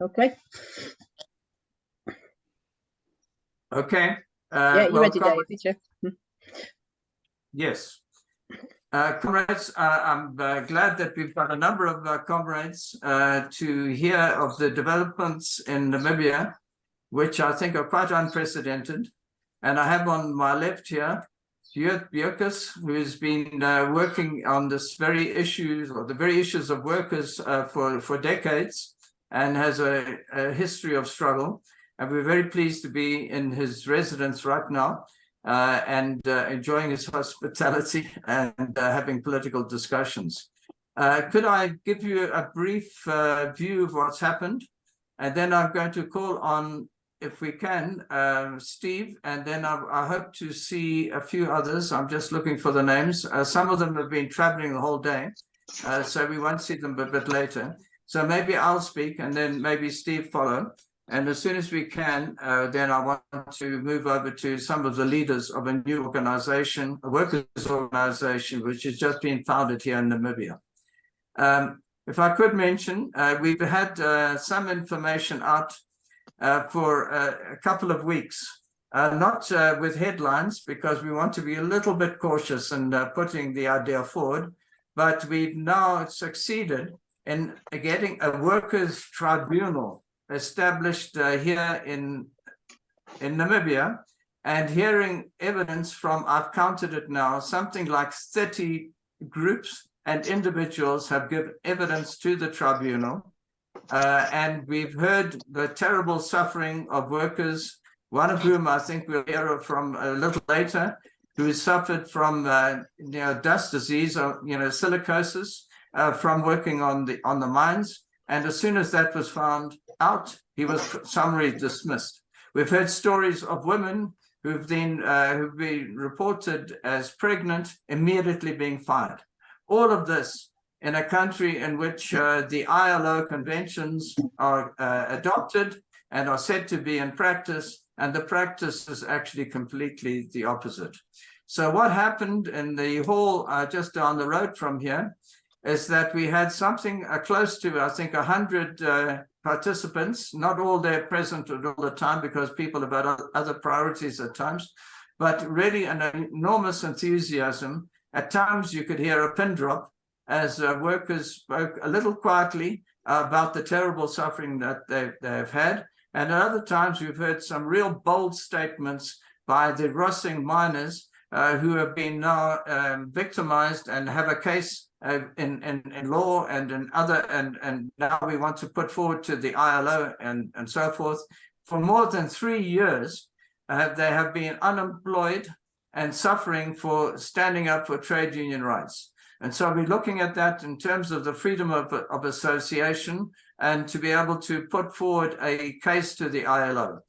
Okay. Okay. Yeah, you're ready, David. Yes. Comrades, I'm glad that we've got a number of comrades to hear of the developments in Namibia, which I think are quite unprecedented. And I have on my left here, Björkus, who has been working on this very issues, or the very issues of workers for decades, and has a history of struggle. And we're very pleased to be in his residence right now and enjoying his hospitality and having political discussions. Could I give you a brief view of what's happened? And then I'm going to call on, if we can, Steve, and then I hope to see a few others. I'm just looking for the names. Some of them have been traveling the whole day, so we won't see them a bit later. So maybe I'll speak and then maybe Steve follow. And as soon as we can, then I want to move over to some of the leaders of a new organization, a workers' organization, which has just been founded here in Namibia. If I could mention, we've had some information out for a couple of weeks, not with headlines, because we want to be a little bit cautious in putting the idea forward, but we've now succeeded in getting a workers' tribunal established here in Namibia, and hearing evidence from, I've counted it now, something like 30 groups and individuals have given evidence to the tribunal. And we've heard the terrible suffering of workers, one of whom I think we'll hear from a little later, who suffered from dust disease or silicosis from working on the mines. And as soon as that was found out, he was summarily dismissed. We've heard stories of women who've been reported as pregnant immediately being fired. All of this in a country in which the ILO conventions are adopted and are said to be in practice, and the practice is actually completely the opposite. So what happened in the hall just down the road from here is that we had something close to, I think, 100 participants, not all there present at all the time because people have had other priorities at times, but really an enormous enthusiasm. At times you could hear a pin drop as workers spoke a little quietly about the terrible suffering that they've had. And at other times we've heard some real bold statements by the Rossing miners who have been now victimized and have a case in law and in other, and now we want to put forward to the ILO and so forth. For more than 3 years, they have been unemployed and suffering for standing up for trade union rights. And so we're looking at that in terms of the freedom of association and to be able to put forward a case to the ILO.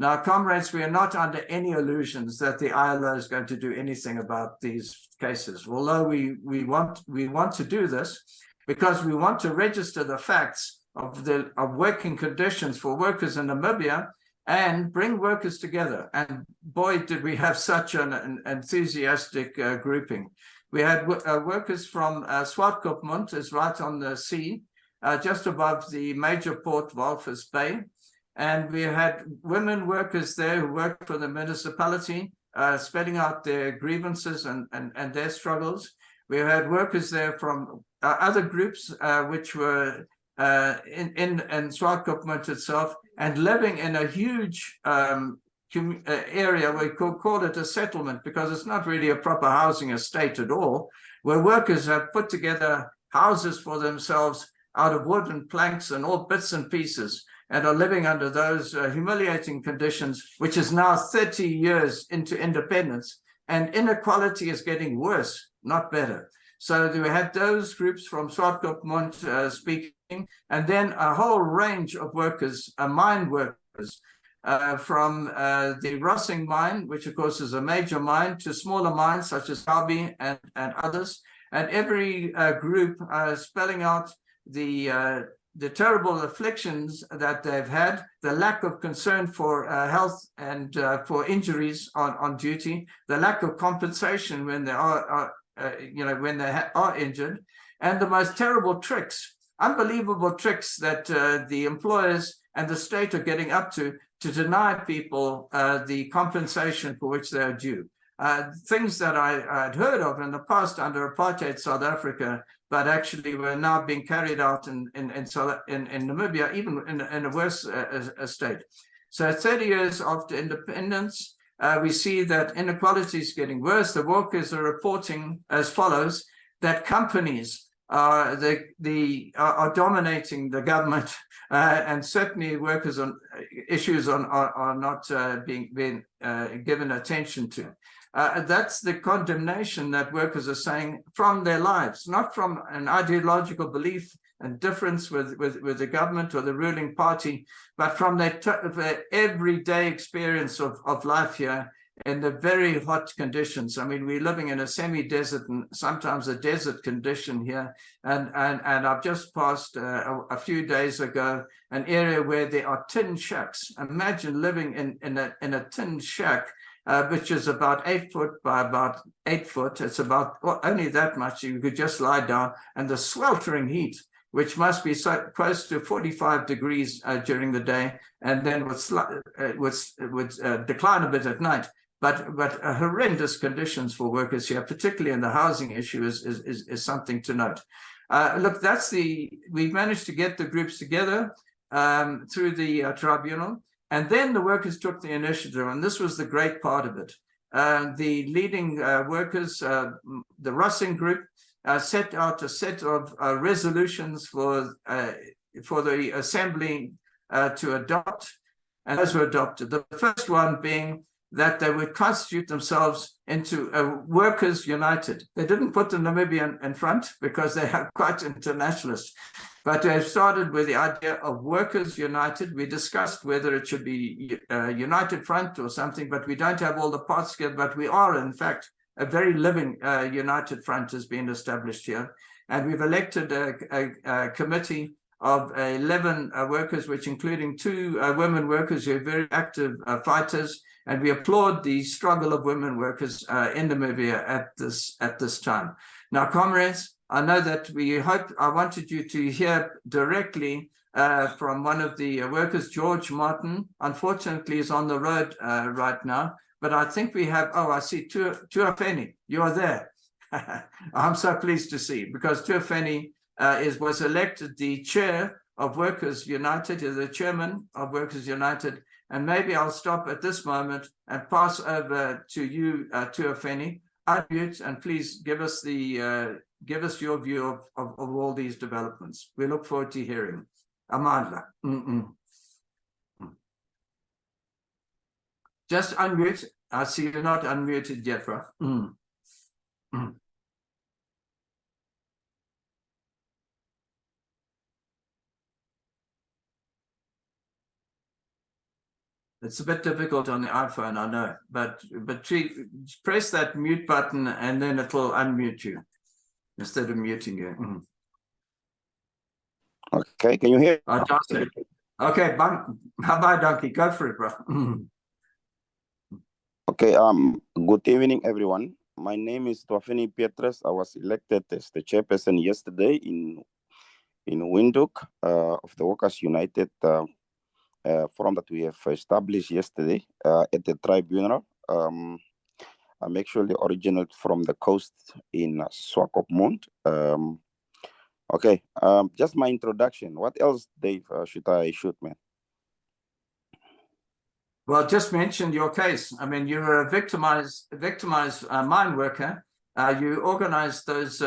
Now, comrades, we are not under any illusions that the ILO is going to do anything about these cases, although we want to do this because we want to register the facts of working conditions for workers in Namibia and bring workers together. And boy, did we have such an enthusiastic grouping. We had workers from SWAPO is right on the sea, just above the major port, Walvis Bay. And we had women workers there who worked for the municipality, spelling out their grievances and their struggles. We had workers there from other groups which were in SWAPO itself and living in a huge area, we could call it a settlement because it's not really a proper housing estate at all, where workers have put together houses for themselves out of wood and planks and all bits and pieces, and are living under those humiliating conditions, which is now 30 years into independence, and inequality is getting worse, not better. So we had those groups from SWAPO speaking, and then a whole range of workers, mine workers, from the Rossing mine, which of course is a major mine, to smaller mines such as Kabi and others, and every group spelling out the terrible afflictions that they've had, the lack of concern for health and for injuries on duty, the lack of compensation when they are, when they are injured, and the most terrible tricks unbelievable tricks that the employers and the state are getting up to deny people the compensation for which they are due. Things that I'd heard of in the past under apartheid South Africa, but actually were now being carried out in Namibia, even in a worse state. So 30 years after independence, we see that inequality is getting worse. The workers are reporting as follows, that companies are dominating the government, and certainly workers on issues are not being given attention to. That's the condemnation that workers are saying from their lives, not from an ideological belief and difference with the government or the ruling party, but from their everyday experience of life here in the very hot conditions. I mean, we're living in a semi-desert and sometimes a desert condition here. And I've just passed a few days ago an area where there are tin shacks. Imagine living in a tin shack, which is about 8 foot by about 8 foot. It's about only that much. You could just lie down, and the sweltering heat, which must be so close to 45 degrees during the day, and then would decline a bit at night. But horrendous conditions for workers here, particularly in the housing issue, is something to note. Look, we've managed to get the groups together through the tribunal, and then the workers took the initiative, and this was the great part of it. The leading workers, the Russing group, set out a set of resolutions for the assembly to adopt, and those were adopted. The first one being that they would constitute themselves into Workers United. They didn't put the Namibian in front because they are quite internationalist, but they started with the idea of Workers United. We discussed whether it should be United Front or something, but we don't have all the parts together, but we are, in fact, a very living United Front has been established here. And we've elected a committee of 11 workers, which including 2 women workers who are very active fighters. And we applaud the struggle of women workers in Namibia at this time. Now, comrades, I know that I wanted you to hear directly from one of the workers, George Martin. Unfortunately, is on the road right now. But I think we have, I see Tuafeni, you are there. I'm so pleased to see, because Tuafeni was elected the chair of Workers United, is the chairman of Workers United. And maybe I'll stop at this moment and pass over to you, Tuafeni. Unmute, and please give us your view of all these developments. We look forward to hearing. Amandla. Just unmute. I see you're not unmuted yet, bro. It's a bit difficult on the iPhone, I know, but press that mute button and then it'll unmute you instead of muting you. Okay, can you hear? Okay, bye, Donkey. Go for it, bro. Okay, good evening, everyone. My name is Tuafeni Pietres. I was elected as the chairperson yesterday in Windhoek of the Workers United forum that we have established yesterday at the tribunal. I'm actually originated from the coast in SWAPO. Okay, just my introduction. What else, Dave, should I shoot, man? Well, just mentioned your case. I mean, you were a victimized mine worker. You organized those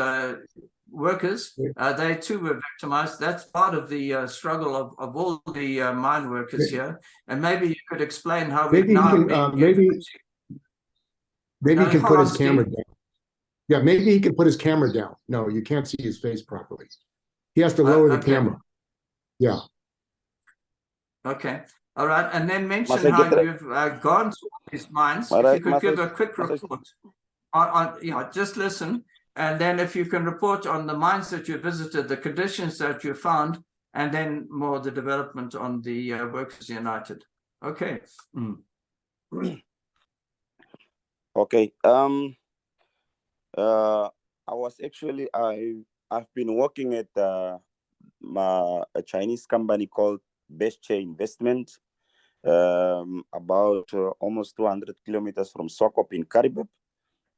workers. They too were victimized. That's part of the struggle of all the mine workers here. And maybe you could explain how we maybe he can put his camera down. Yeah, maybe he can put his camera down. No, you can't see his face properly. He has to lower the camera. Yeah. Okay. All right. And then mention how you've gone to these mines. If you could give a quick report just listen. And then if you can report on the mines that you visited, the conditions that you found, and then more the development on the Workers United. Okay. Okay. I was actually, I've been working at a Chinese company called Bestche Investment, about almost 200 kilometers from SWAPO in Karibib,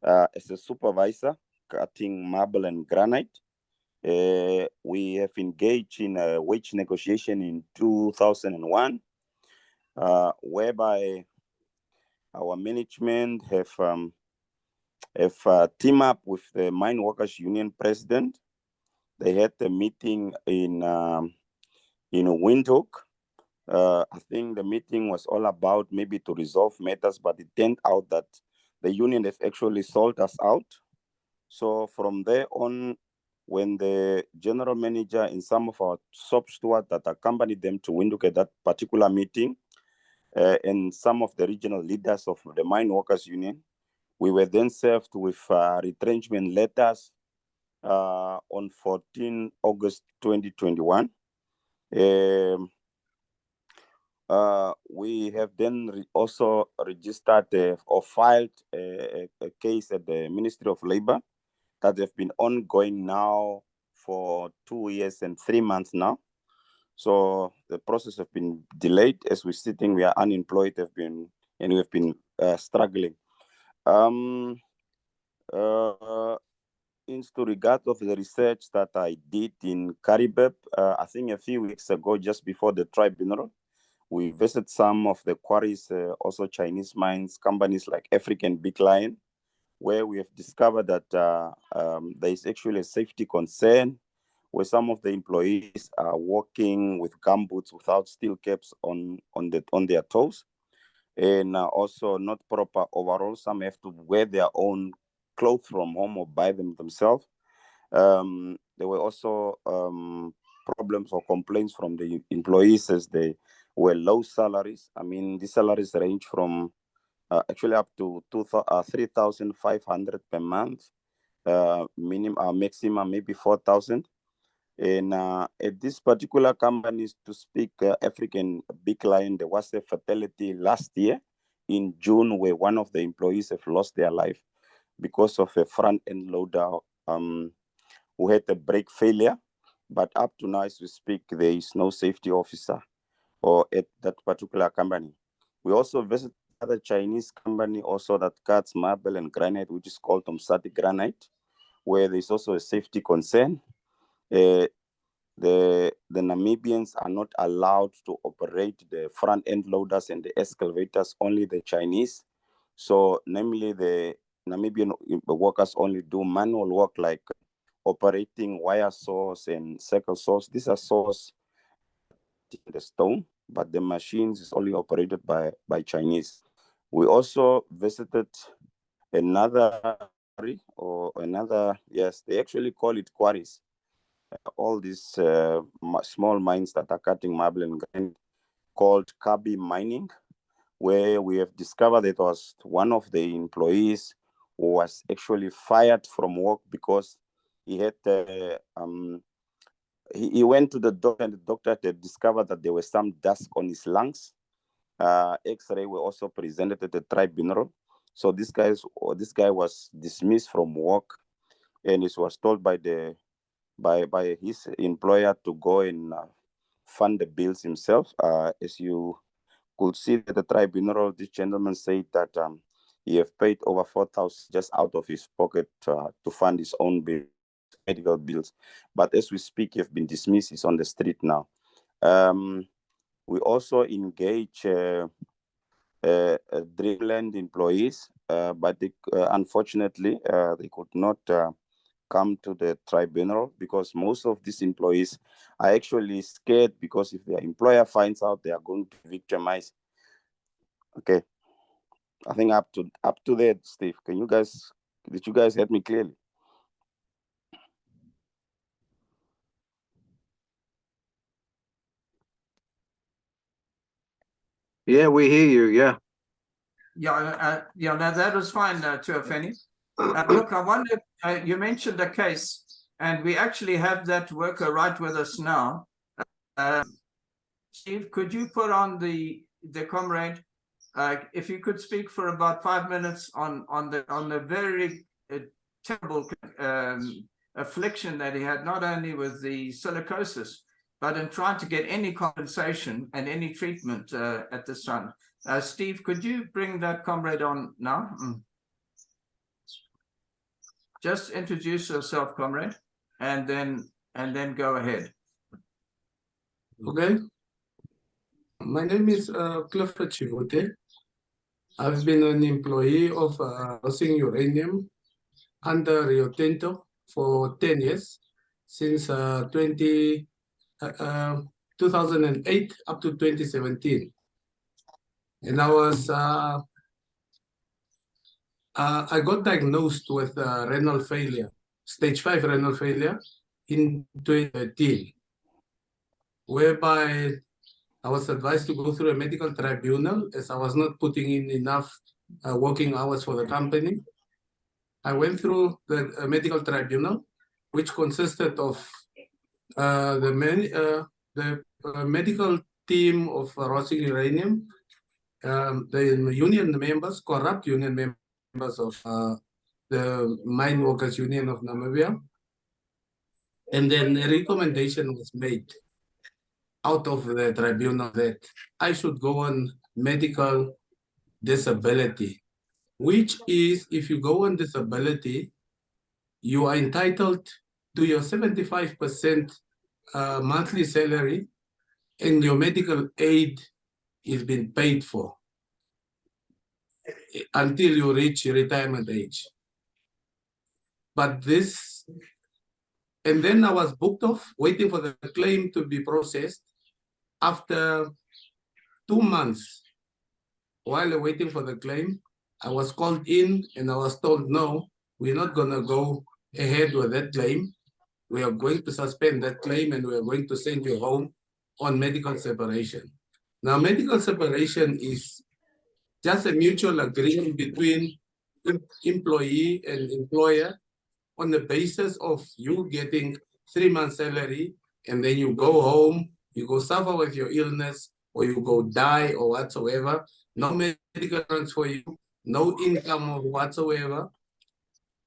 as a supervisor cutting marble and granite. We have engaged in a wage negotiation in 2001, whereby our management have teamed up with the Mine Workers Union president. They had a meeting in Windhoek. I think the meeting was all about maybe to resolve matters, but it turned out that the union has actually sold us out. So from there on, when the general manager and some of our sub stewards that accompanied them to Windhoek at that particular meeting, and some of the regional leaders of the Mine Workers Union, we were then served with retrenchment letters on 14 August 2021. We have then also registered or filed a case at the Ministry of Labour that have been ongoing now for 2 years and 3 months now. So the process has been delayed. As we're sitting, we are unemployed, and we have been struggling. In regard of the research that I did in Karibib, I think a few weeks ago, just before the tribunal, we visited some of the quarries, also Chinese mines, companies like African Big Lion, where we have discovered that there is actually a safety concern where some of the employees are walking with gumboots without steel caps on their toes, and also not proper overalls. Some have to wear their own clothes from home or buy them themselves. There were also problems or complaints from the employees as they were low salaries. I mean, the salaries range from actually up to 3,500 per month, maximum maybe 4,000. And at this particular company, to speak African Big Lion, there was a fatality last year in June where one of the employees have lost their life because of a front-end loader who had a brake failure. But up to now, as we speak, there is no safety officer or at that particular company. We also visited another Chinese company also that cuts marble and granite, which is called Msati Granite, where there's also a safety concern. The Namibians are not allowed to operate the front-end loaders and the excavators, only the Chinese. So namely, the Namibian workers only do manual work like operating wire saws and circle saws. These are saws in the stone, but the machines is only operated by Chinese. We also visited another quarry yes, they actually call it quarries. All these small mines that are cutting marble and granite called Kabi Mining, where we have discovered that it was one of the employees who was actually fired from work because he had he went to the doctor, and the doctor had discovered that there was some dust on his lungs. X-ray were also presented at the tribunal. So this guy was dismissed from work, and he was told by his employer to go and fund the bills himself. As you could see at the tribunal, this gentleman said that he have paid over 4,000 just out of his pocket to fund his own medical bills. But as we speak, he have been dismissed. He's on the street now. We also engage Dreamland employees, but unfortunately, they could not come to the tribunal because most of these employees are actually scared because if their employer finds out, they are going to be victimized. Okay, I think up to that, Steve. Did you guys hear me clearly? Yeah, we hear you. Yeah. Yeah, no, that was fine, Tuafeni. Look, I wonder, you mentioned a case, and we actually have that worker right with us now. Steve, could you put on the comrade, if you could speak for about 5 minutes on the very terrible affliction that he had, not only with the silicosis, but in trying to get any compensation and any treatment at this time. Steve, could you bring that comrade on now? Just introduce yourself, comrade, and then go ahead. Okay. My name is Clifford Chivote. I've been an employee of Worsening Uranium under Rio Tinto for 10 years, since 2008 up to 2017. And I got diagnosed with renal failure, stage 5 renal failure in 2013, whereby I was advised to go through a medical tribunal as I was not putting in enough working hours for the company. I went through the medical tribunal, which consisted of the medical team of Worsening Uranium, the union members, corrupt union members of the Mine Workers Union of Namibia. And then a recommendation was made out of the tribunal that I should go on medical disability, which is, if you go on disability, you are entitled to your 75% monthly salary, and your medical aid is being paid for until you reach retirement age. But this, and then I was booked off, waiting for the claim to be processed. After 2 months, while waiting for the claim, I was called in and I was told, no, we're not going to go ahead with that claim. We are going to suspend that claim and we are going to send you home on medical separation. Now, medical separation is just a mutual agreement between employee and employer on the basis of you getting 3 months salary, and then you go home, you go suffer with your illness, or you go die or whatsoever. No medical insurance for you, no income whatsoever.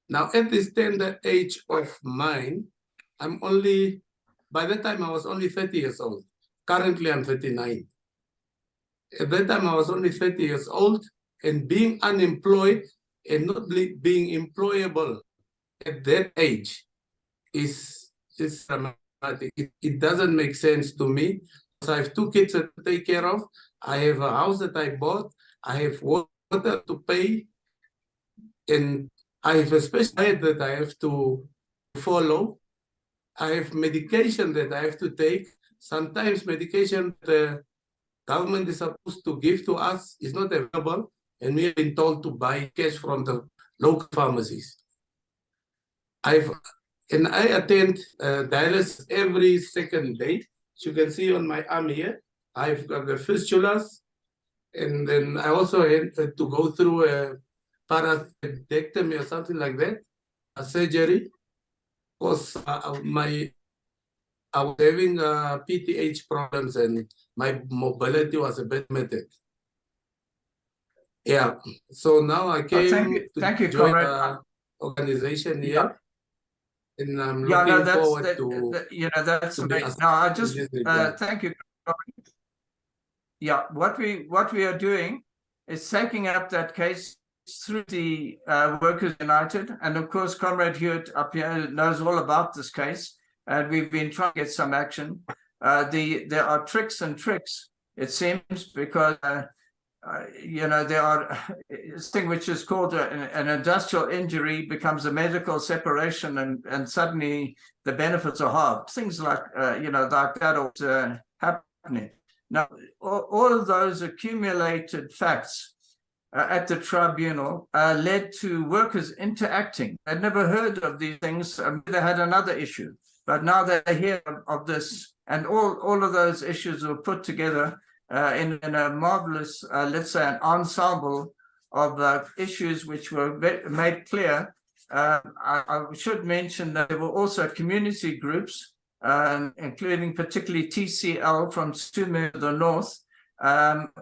Now, at this tender age of mine, I'm only, by that time I was only 30 years old. Currently, I'm 39. At that time, I was only 30 years old, and being unemployed and not being employable at that age is dramatic. It doesn't make sense to me. So I have 2 kids to take care of. I have a house that I bought. I have water to pay. And I have a special diet that I have to follow. I have medication that I have to take. Sometimes medication the government is supposed to give to us is not available, and we have been told to buy cash from the local pharmacies. I attend dialysis every second day. As you can see on my arm here, I've got the fistulas, and then I also had to go through a parathectomy or something like that, a surgery, because I was having PTH problems and my mobility was a bit limited. Yeah, so now I came to join the organization here, and I'm looking forward to. That's amazing. No, I just thank you. Yeah, what we are doing is taking up that case through the Workers United, and of course, Comrade Hewitt up here knows all about this case, and we've been trying to get some action. There are tricks and tricks, it seems, because there are this thing which is called an industrial injury becomes a medical separation, and suddenly the benefits are halved. Things like like that ought happening. Now, all of those accumulated facts at the tribunal led to workers interacting. I'd never heard of these things. They had another issue, but now they hear of this, and all of those issues were put together in a marvelous, let's say, an ensemble of issues which were made clear. I should mention that there were also community groups, including particularly TCL from Sumu to the north,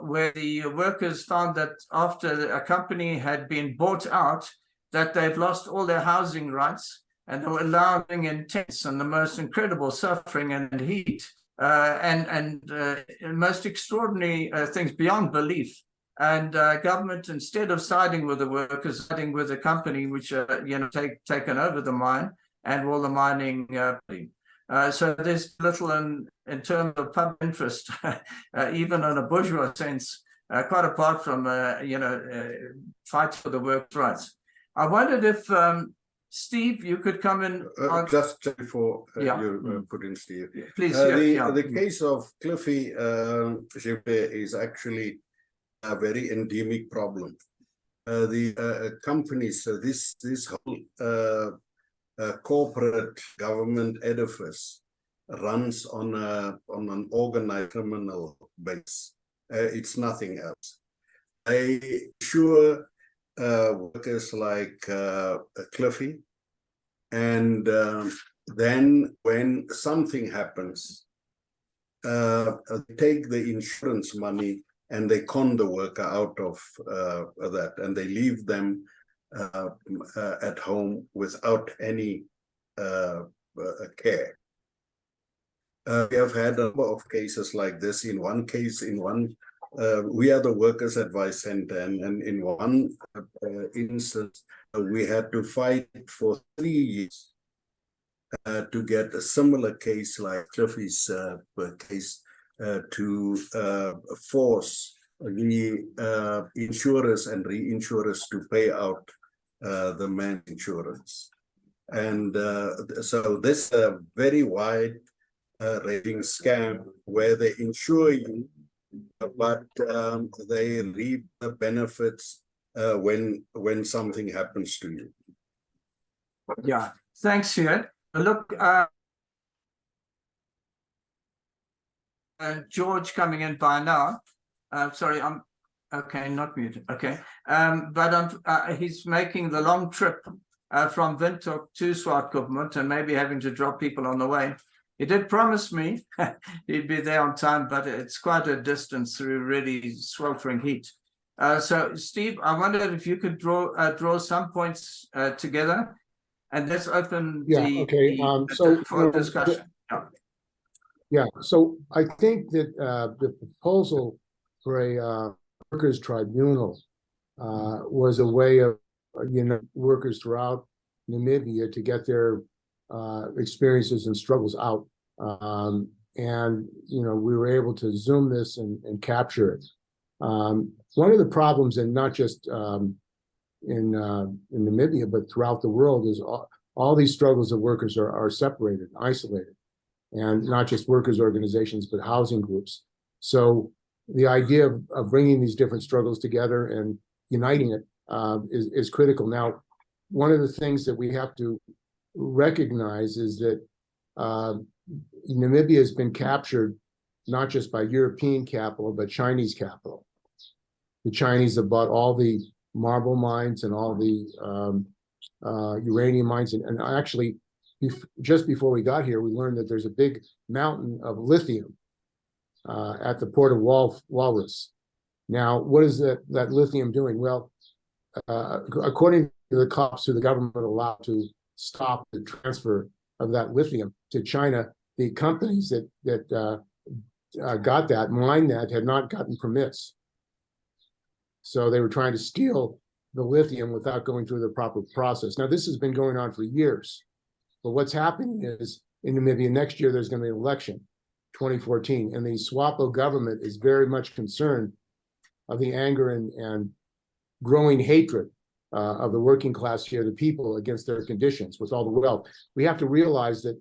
where the workers found that after a company had been bought out, that they'd lost all their housing rights, and they were living in tents and the most incredible suffering and heat. and most extraordinary things beyond belief. And government, instead of siding with the workers, siding with the company which taken over the mine and all the mining. So there's little in terms of public interest, even in a bourgeois sense, quite apart from fight for the workers' rights. I wondered if Steve, you could come in. Just before you put in Steve, please. The case of Cliffy is actually a very endemic problem. The companies, this whole corporate government edifice runs on an organized criminal base. It's nothing else. They sure workers like Cliffy, and then when something happens, they take the insurance money and they con the worker out of that, and they leave them at home without any care. We have had a number of cases like this. In one case, we are the Workers' Advice Center, and in one instance, we had to fight for 3 years to get a similar case like Cliffy's case, to force the insurers and reinsurers to pay out the man's insurance. And so this is a very wide ranging scam where they insure you, but they reap the benefits when something happens to you. Yeah, thanks, Stuart. Look, George coming in by now. Sorry, I'm okay, not muted. Okay, but he's making the long trip from Windhoek to Swakopmund and maybe having to drop people on the way. He did promise me he'd be there on time, but it's quite a distance through really sweltering heat. So, Steve, I wondered if you could draw some points together, and let's open for discussion. Yeah, so I think that the proposal for a workers' tribunal was a way of workers throughout Namibia to get their experiences and struggles out, and we were able to zoom this and capture it. One of the problems, and not just in Namibia but throughout the world, is all these struggles of workers are separated, isolated, and not just workers' organizations but housing groups. So the idea of bringing these different struggles together and uniting it is critical. Now, one of the things that we have to recognize is that Namibia has been captured not just by European capital, but Chinese capital. The Chinese have bought all the marble mines and all the uranium mines. And actually, just before we got here, we learned that there's a big mountain of lithium at the port of Walrus. Now, what is that lithium doing? Well, according to the cops who the government allowed to stop the transfer of that lithium to China, the companies that got that, mined that, had not gotten permits. So they were trying to steal the lithium without going through the proper process. Now, this has been going on for years. But what's happening is in Namibia next year, there's going to be an election, 2014, and the SWAPO government is very much concerned of the anger and growing hatred of the working class here, the people, against their conditions with all the wealth. We have to realize that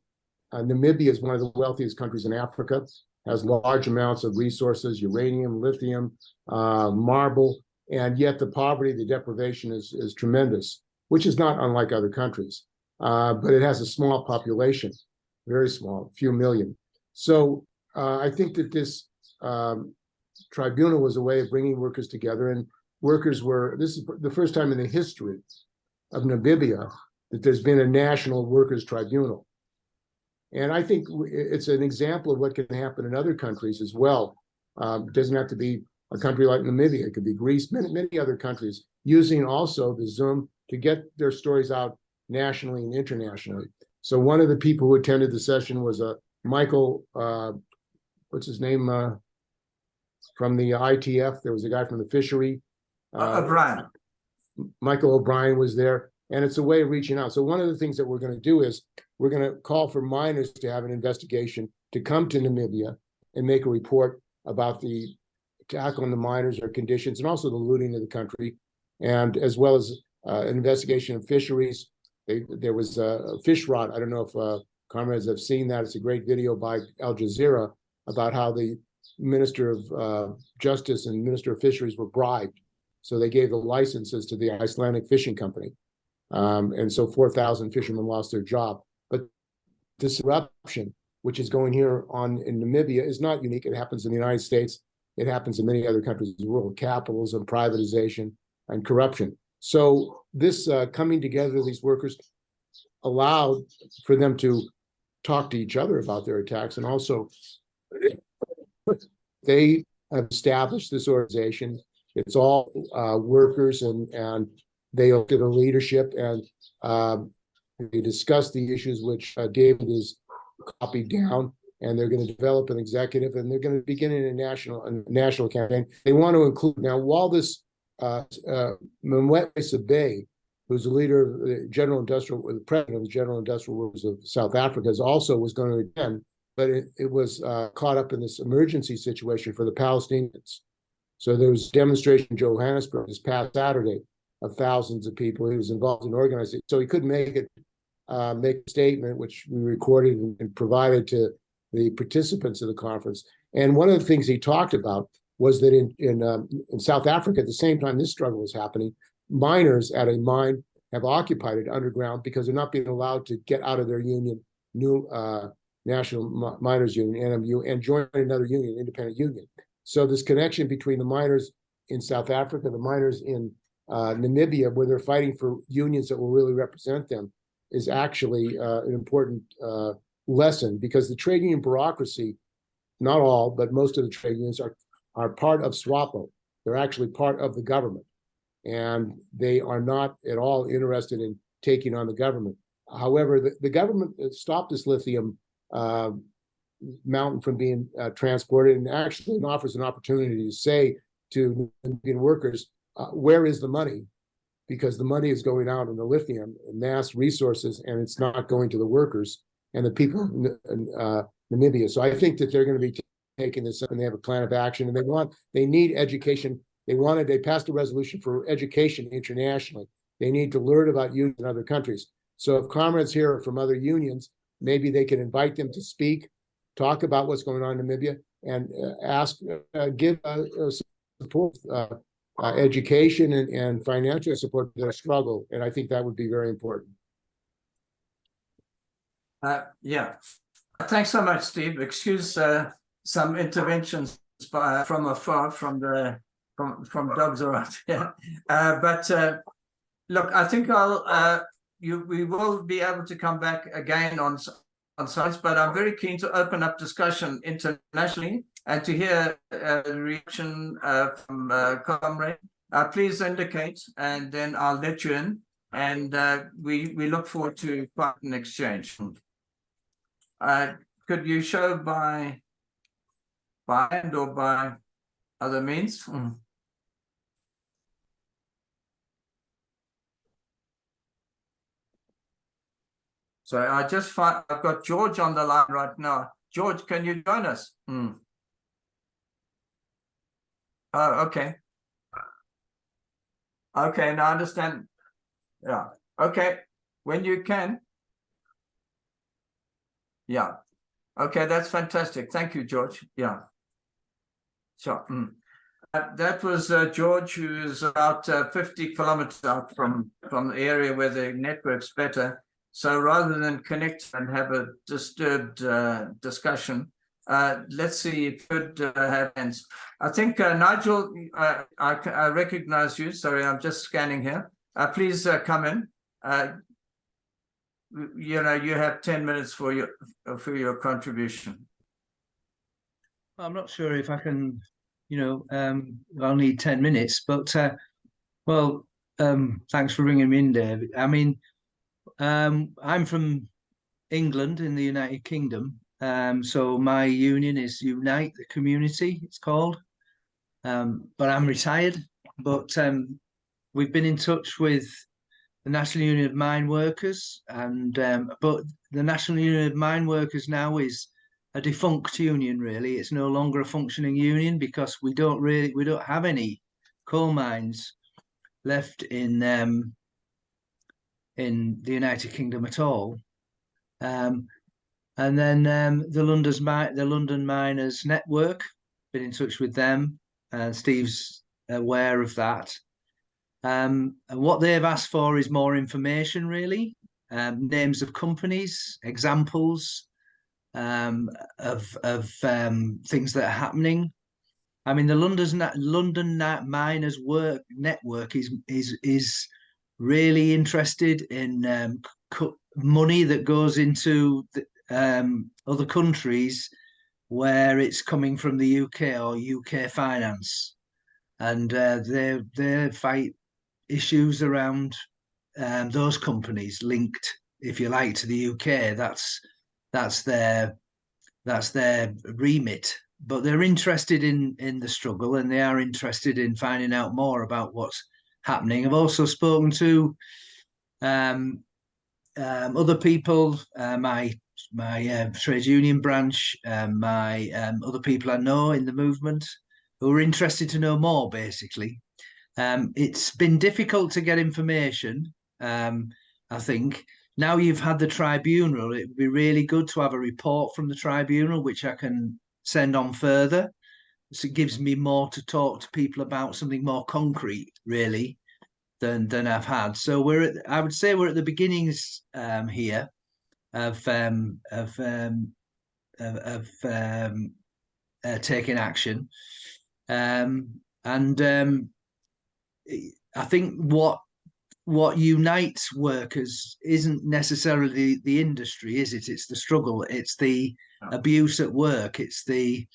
Namibia is one of the wealthiest countries in Africa, has large amounts of resources, uranium, lithium, marble, and yet the poverty, the deprivation is tremendous, which is not unlike other countries. But it has a small population, very small, a few million. So I think that this tribunal was a way of bringing workers together, and this is the first time in the history of Namibia that there's been a national workers' tribunal. And I think it's an example of what can happen in other countries as well. It doesn't have to be a country like Namibia. It could be Greece, many other countries, using also the Zoom to get their stories out nationally and internationally. So one of the people who attended the session was Michael what's his name, from the ITF. There was a guy from the fishery. O'Brien. Michael O'Brien was there, and it's a way of reaching out. So one of the things that we're going to do is we're going to call for miners to have an investigation to come to Namibia and make a report about the attack on the miners, their conditions, and also the looting of the country, and as well as an investigation of fisheries. There was a fish rot. I don't know if comrades have seen that. It's a great video by Al Jazeera about how the Minister of Justice and Minister of Fisheries were bribed. So they gave the licenses to the Icelandic fishing company. And so 4,000 fishermen lost their job. But this corruption, which is going here on in Namibia, is not unique. It happens in the United States. It happens in many other countries of the world, capitalism, privatization, and corruption. So this coming together of these workers allowed for them to talk to each other about their attacks. And also, they have established this organization. It's all workers, and they look at the leadership, and they discuss the issues which David has copied down, and they're going to develop an executive, and they're going to begin in a national campaign. They want to include, now while this Mwetse Bay, who's the leader of the the president of the General Industrial Workers of South Africa, also was going to attend, but it was caught up in this emergency situation for the Palestinians. So there was a demonstration in Johannesburg this past Saturday of thousands of people. He was involved in organizing, so he couldn't make a statement, which we recorded and provided to the participants of the conference. And one of the things he talked about was that in South Africa, at the same time this struggle was happening, miners at a mine have occupied it underground because they're not being allowed to get out of their union, new National Miners Union, NMU, and join another union, independent union. So this connection between the miners in South Africa, the miners in Namibia, where they're fighting for unions that will really represent them, is actually an important lesson, because the trade union bureaucracy, not all, but most of the trade unions are part of SWAPO. They're actually part of the government, and they are not at all interested in taking on the government. However, the government stopped this lithium mountain from being transported, and actually offers an opportunity to say to Namibian workers, where is the money? Because the money is going out in the lithium and mass resources, and it's not going to the workers and the people in Namibia. So I think that they're going to be taking this up, and they have a plan of action, and they need education. They passed a resolution for education internationally. They need to learn about unions in other countries. So if comrades here are from other unions, maybe they can invite them to speak, talk about what's going on in Namibia, and give support, education and financial support to their struggle. And I think that would be very important. Yeah, thanks so much, Steve. Excuse some interventions from afar from dogs around here. But look, I think we will be able to come back again on science, but I'm very keen to open up discussion internationally and to hear a reaction from comrade. Please indicate, and then I'll let you in. And we look forward to quite an exchange. Could you show by hand or by other means? So I've got George on the line right now. George, can you join us? Oh, okay. Okay, now I understand. Yeah. Okay. When you can. Yeah. Okay, that's fantastic. Thank you, George. Yeah. Sure. That was George, who is about 50 kilometers out from the area where the network's better. So rather than connect and have a disturbed discussion, let's see if we could have hands. I think, Nigel, I recognize you. Sorry, I'm just scanning here. Please come in. You have 10 minutes for your contribution. I'm not sure if I can, I'll need 10 minutes, but thanks for bringing me in, David. I mean, I'm from England in the United Kingdom, So my union is Unite the Community, it's called. But I'm retired. But we've been in touch with the National Union of Mine Workers, and but the National Union of Mine Workers now is a defunct union. Really, it's no longer a functioning union because we don't have any coal mines left in the United Kingdom at all. And then the London Miners Network, been in touch with them, and Steve's aware of that. And what they've asked for is more information, really, names of companies, examples of things that are happening. I mean, the London Miners Network is really interested in money that goes into other countries where it's coming from the UK or UK finance, and they fight issues around those companies linked, if you like, to the UK. That's their remit. But they're interested in the struggle, and they are interested in finding out more about what's happening. I've also spoken to other people, my trade union branch, my other people I know in the movement who are interested to know more, basically. It's been difficult to get information. I think now you've had the tribunal, it would be really good to have a report from the tribunal, which I can send on further. So it gives me more to talk to people about, something more concrete, really, than I've had. So I would say we're at the beginnings here of taking action, and I think what unites workers isn't necessarily the industry, is it? It's the struggle. It's the abuse at work. It's the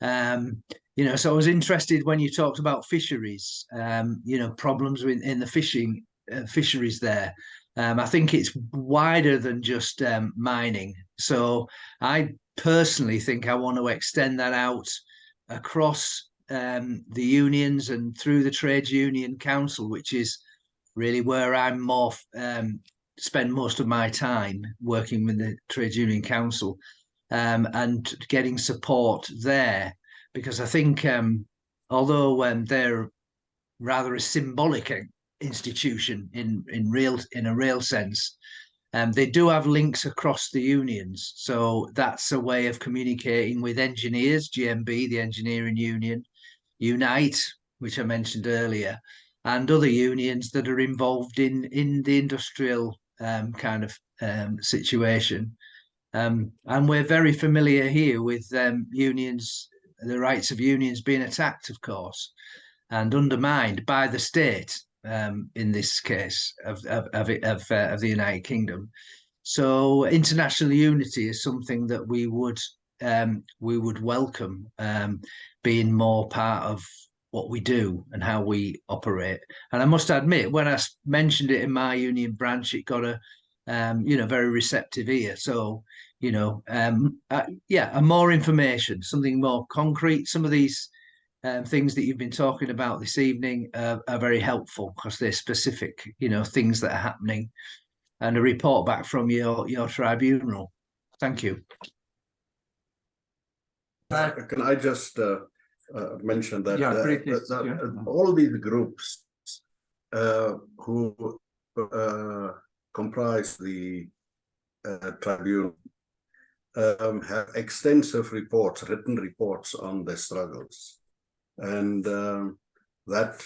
so I was interested when you talked about fisheries, problems in the fisheries there. I think it's wider than just mining. So I personally think I want to extend that out across the unions and through the Trades Union Council, which is really where I'm more spend most of my time, working with the Trades Union Council, and getting support there, because I think although they're rather a symbolic institution in a real sense, they do have links across the unions. So that's a way of communicating with engineers, GMB, the engineering union, Unite, which I mentioned earlier, and other unions that are involved in the industrial kind of situation. And we're very familiar here with unions, the rights of unions being attacked, of course, and undermined by the state, in this case of the United Kingdom. So international unity is something that we would welcome, being more part of what we do and how we operate. And I must admit, when I mentioned it in my union branch, it got a very receptive ear. So more information, something more concrete. Some of these things that you've been talking about this evening are very helpful because they're specific, things that are happening, and a report back from your tribunal. Thank you. Can I just mention that, that all these groups who comprise the tribunal have extensive written reports on their struggles, and that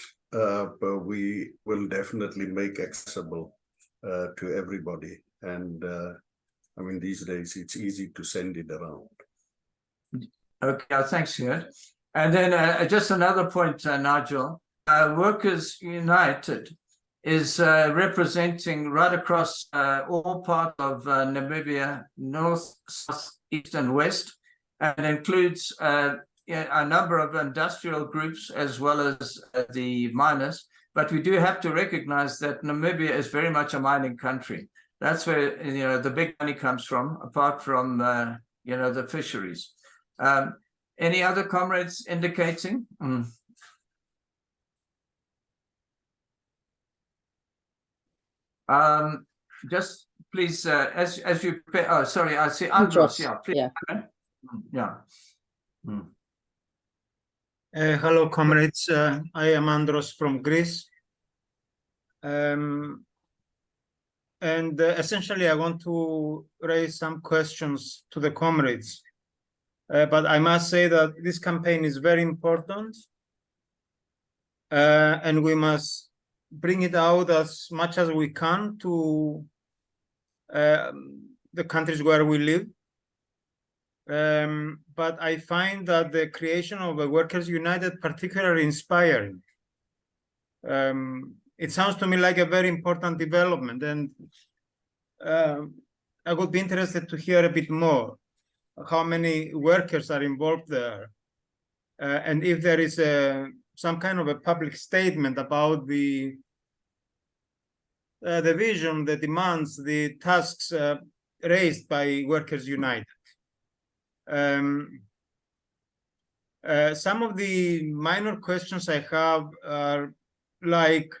we will definitely make accessible to everybody. And I mean, these days it's easy to send it around. Okay, thanks, Stuart. And then just another point, Nigel. Workers United is representing right across all parts of Namibia, north, south, east, and west, and includes a number of industrial groups as well as the miners. But we do have to recognize that Namibia is very much a mining country. That's where the big money comes from, apart from the fisheries. Any other comrades indicating? Just please, as you, oh, sorry, I see Andros. Yeah, please. Yeah. Hello, comrades. I am Andros from Greece. And essentially, I want to raise some questions to the comrades. But I must say that this campaign is very important. And we must bring it out as much as we can to the countries where we live. But I find that the creation of the Workers United particularly inspiring. It sounds to me like a very important development, and I would be interested to hear a bit more how many workers are involved there, and if there is some kind of a public statement about the vision, the demands, the tasks raised by Workers United. Some of the minor questions I have are like,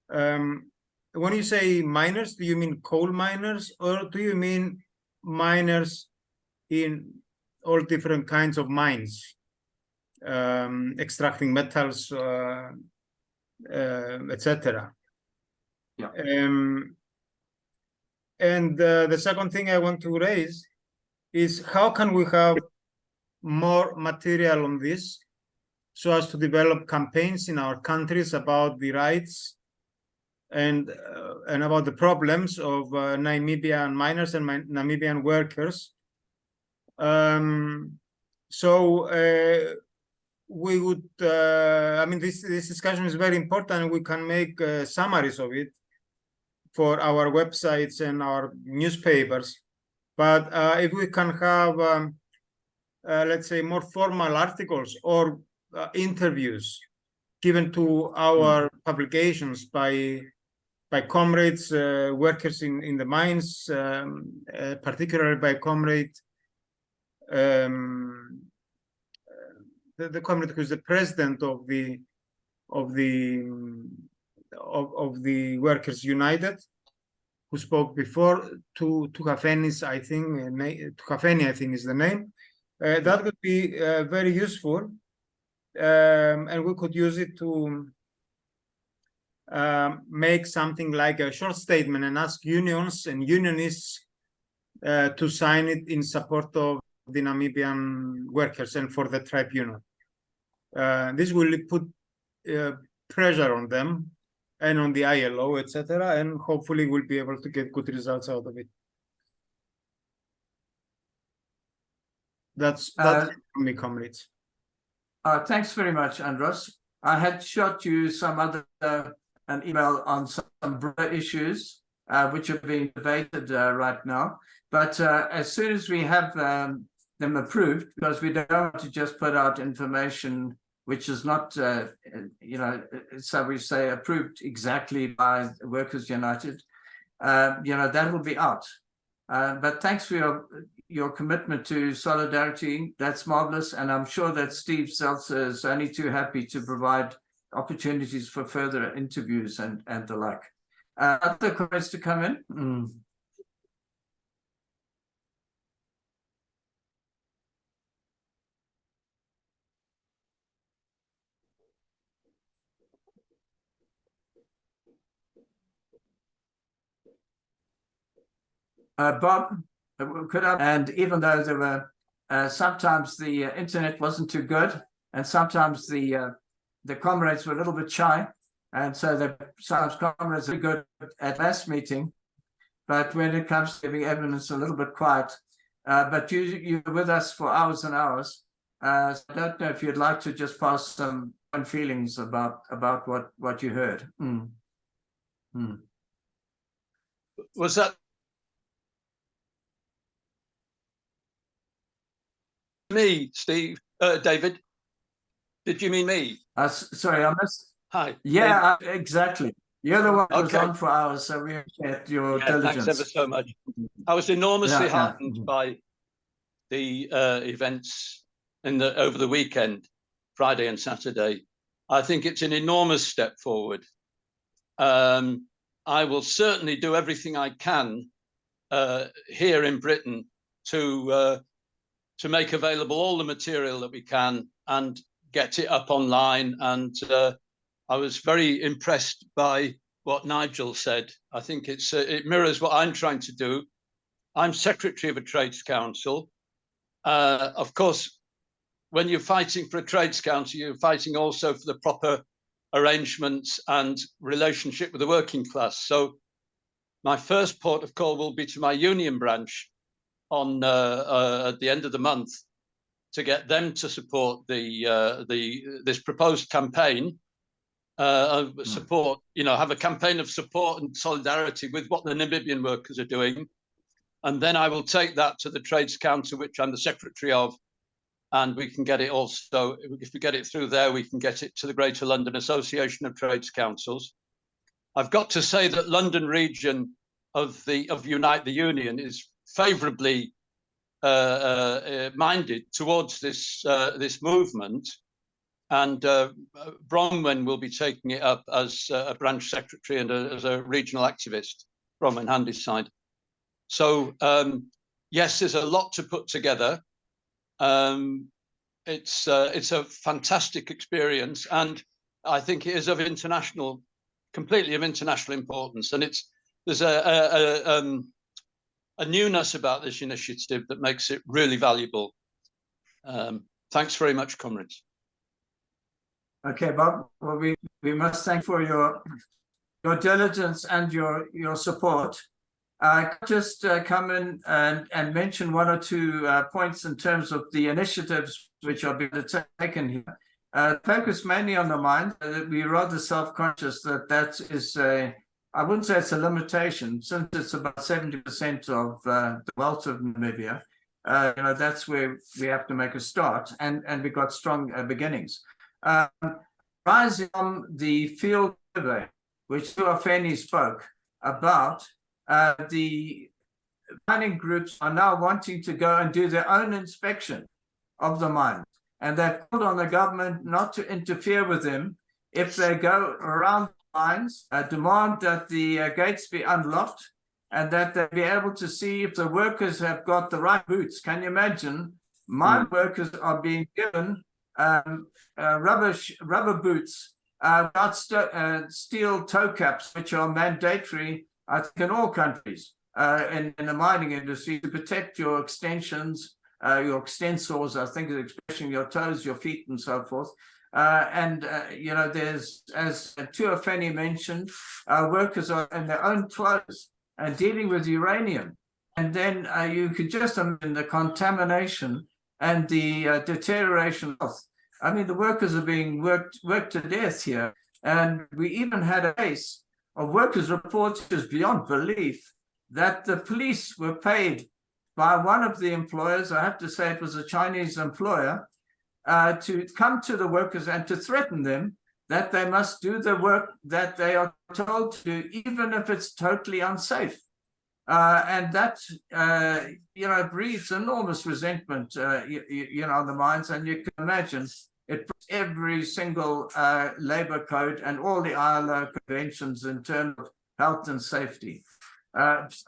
when you say miners, do you mean coal miners, or do you mean miners in all different kinds of mines, extracting metals, etc.? Yeah. And the second thing I want to raise is how can we have more material on this so as to develop campaigns in our countries about the rights and about the problems of Namibian miners and Namibian workers. So we would, I mean, this discussion is very important. We can make summaries of it for our websites and our newspapers. But if we can have, let's say, more formal articles or interviews given to our publications by comrades, workers in the mines, particularly by comrade, the comrade who is the president of the Workers United, who spoke before, Tuhafeni, I think is the name. That would be very useful, and we could use it to make something like a short statement and ask unions and unionists to sign it in support of the Namibian workers and for the tribunal. This will put pressure on them and on the ILO, etc., and hopefully we'll be able to get good results out of it. That's me, comrades. Thanks very much, Andros. I had shot you an email on some broader issues which are being debated right now. But as soon as we have them approved, because we don't want to just put out information which is not, so we say approved exactly by Workers United, that will be out. But thanks for your commitment to solidarity. That's marvelous. And I'm sure that Steve Seltzer is only too happy to provide opportunities for further interviews and the like. Other comments to come in? Bob, could I? And even though there were sometimes the internet wasn't too good, and sometimes the comrades were a little bit shy, and so sometimes comrades are good at last meeting, but when it comes to giving evidence, a little bit quiet. But you were with us for hours and hours. So I don't know if you'd like to just pass some feelings about what you heard. Was that me, Steve? David? Did you mean me? Sorry, I missed. Hi. Yeah, exactly. You're the one who was on for hours, so we appreciate your diligence. Thanks ever so much. I was enormously heartened by the events over the weekend, Friday and Saturday. I think it's an enormous step forward. I will certainly do everything I can here in Britain to make available all the material that we can and get it up online. And I was very impressed by what Nigel said. I think it mirrors what I'm trying to do. I'm secretary of a trades council. Of course, when you're fighting for a trades council, you're fighting also for the proper arrangements and relationship with the working class. So my first port of call will be to my union branch on at the end of the month to get them to support this proposed campaign of support, have a campaign of support and solidarity with what the Namibian workers are doing. And then I will take that to the Trades Council, which I'm the secretary of, and we can get it also, if we get it through there, we can get it to the Greater London Association of Trades Councils. I've got to say that London region of Unite the Union is favourably minded towards this movement, and Bronwyn will be taking it up as a branch secretary and as a regional activist, Bronwyn Handyside. So yes, there's a lot to put together. It's a fantastic experience, and I think it is of completely of international importance. And there's a newness about this initiative that makes it really valuable. Thanks very much, comrades. Okay, Bob. Well, we must thank for your diligence and your support. I could just come in and mention one or two points in terms of the initiatives which are being taken here. Focus mainly on the mind. We're rather self-conscious that is I wouldn't say it's a limitation, since it's about 70% of the wealth of Namibia. That's where we have to make a start, and we got strong beginnings. Rising on the field survey, which Tuafeni spoke about, the mining groups are now wanting to go and do their own inspection of the mine, and they've called on the government not to interfere with them if they go around the mines, demand that the gates be unlocked, and that they be able to see if the workers have got the right boots. Can you imagine? Mine workers are being given rubber boots without steel toe caps, which are mandatory, I think, in all countries in the mining industry, to protect your extensions, your extensors, I think, especially your toes, your feet, and so forth. There's, as Tuafeni mentioned, workers are in their own clothes and dealing with uranium. And then you could just imagine the contamination and the deterioration of health. I mean, the workers are being worked to death here. And we even had a case of workers reported beyond belief that the police were paid by one of the employers, I have to say it was a Chinese employer, to come to the workers and to threaten them that they must do the work that they are told to do, even if it's totally unsafe. And that, breeds enormous resentment, on the mines. And you can imagine it puts every single labor code and all the ILO conventions in terms of health and safety. As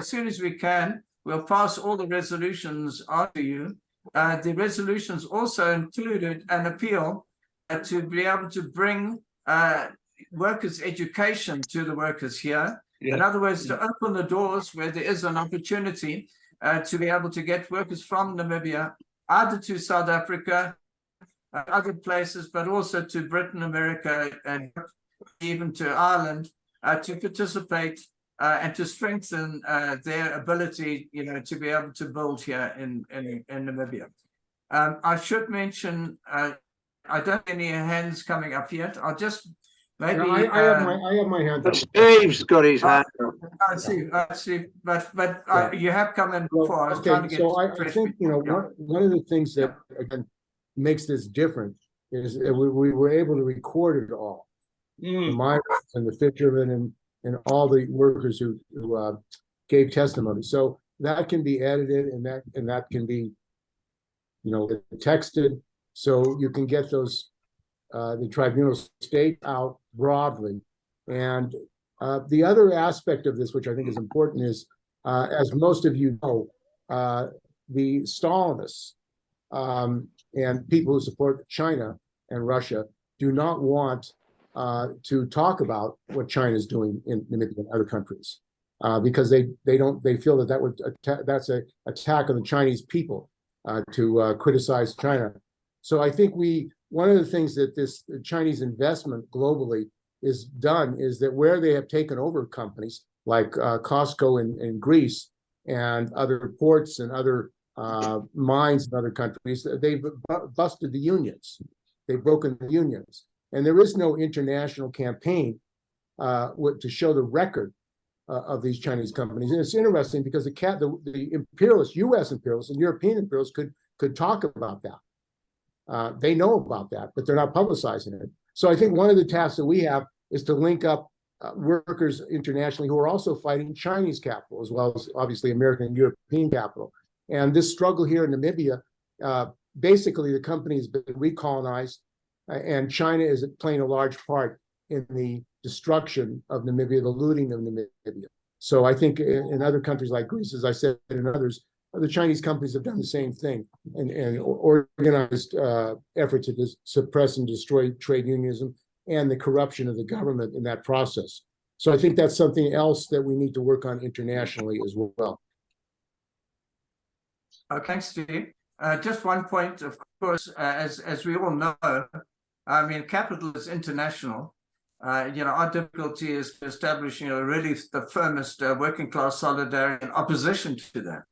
soon as we can, we'll pass all the resolutions on to you. The resolutions also included an appeal to be able to bring workers' education to the workers here. Yeah. In other words, to open the doors where there is an opportunity to be able to get workers from Namibia, either to South Africa, other places, but also to Britain, America, and even to Ireland, to participate and to strengthen their ability, to be able to build here in Namibia. I should mention, I don't have any hands coming up yet. I'll just maybe. I have my hand up. Steve's got his hand up. I see, but you have come in before. I think one of the things that again makes this different is that we were able to record it all, the migrants and the fishermen and all the workers who gave testimony. So that can be edited and that can be, texted, so you can get those the tribunal state out broadly. And the other aspect of this, which I think is important, is as most of you know, the Stalinists and people who support China and Russia do not want to talk about what China is doing in Namibia and other countries because they feel that's an attack on the Chinese people to criticize China. So I think one of the things that this Chinese investment globally is done is that where they have taken over companies like Costco in Greece and other ports and other mines in other countries, they've busted the unions. They've broken the unions. And there is no international campaign to show the record of these Chinese companies. And it's interesting because the imperialists, U.S. imperialists and European imperialists could talk about that. They know about that, but they're not publicizing it. So I think one of the tasks that we have is to link up workers internationally who are also fighting Chinese capital, as well as obviously American and European capital. And this struggle here in Namibia, basically the company has been recolonized, and China is playing a large part in the destruction of Namibia, the looting of Namibia. So I think in other countries like Greece, as I said, and others, the Chinese companies have done the same thing and organized efforts to suppress and destroy trade unionism and the corruption of the government in that process. So I think that's something else that we need to work on internationally as well. Thanks, Steve. Just one point, of course, as we all know, I mean, capital is international. Our difficulty is establishing really the firmest working class solidarity in opposition to that.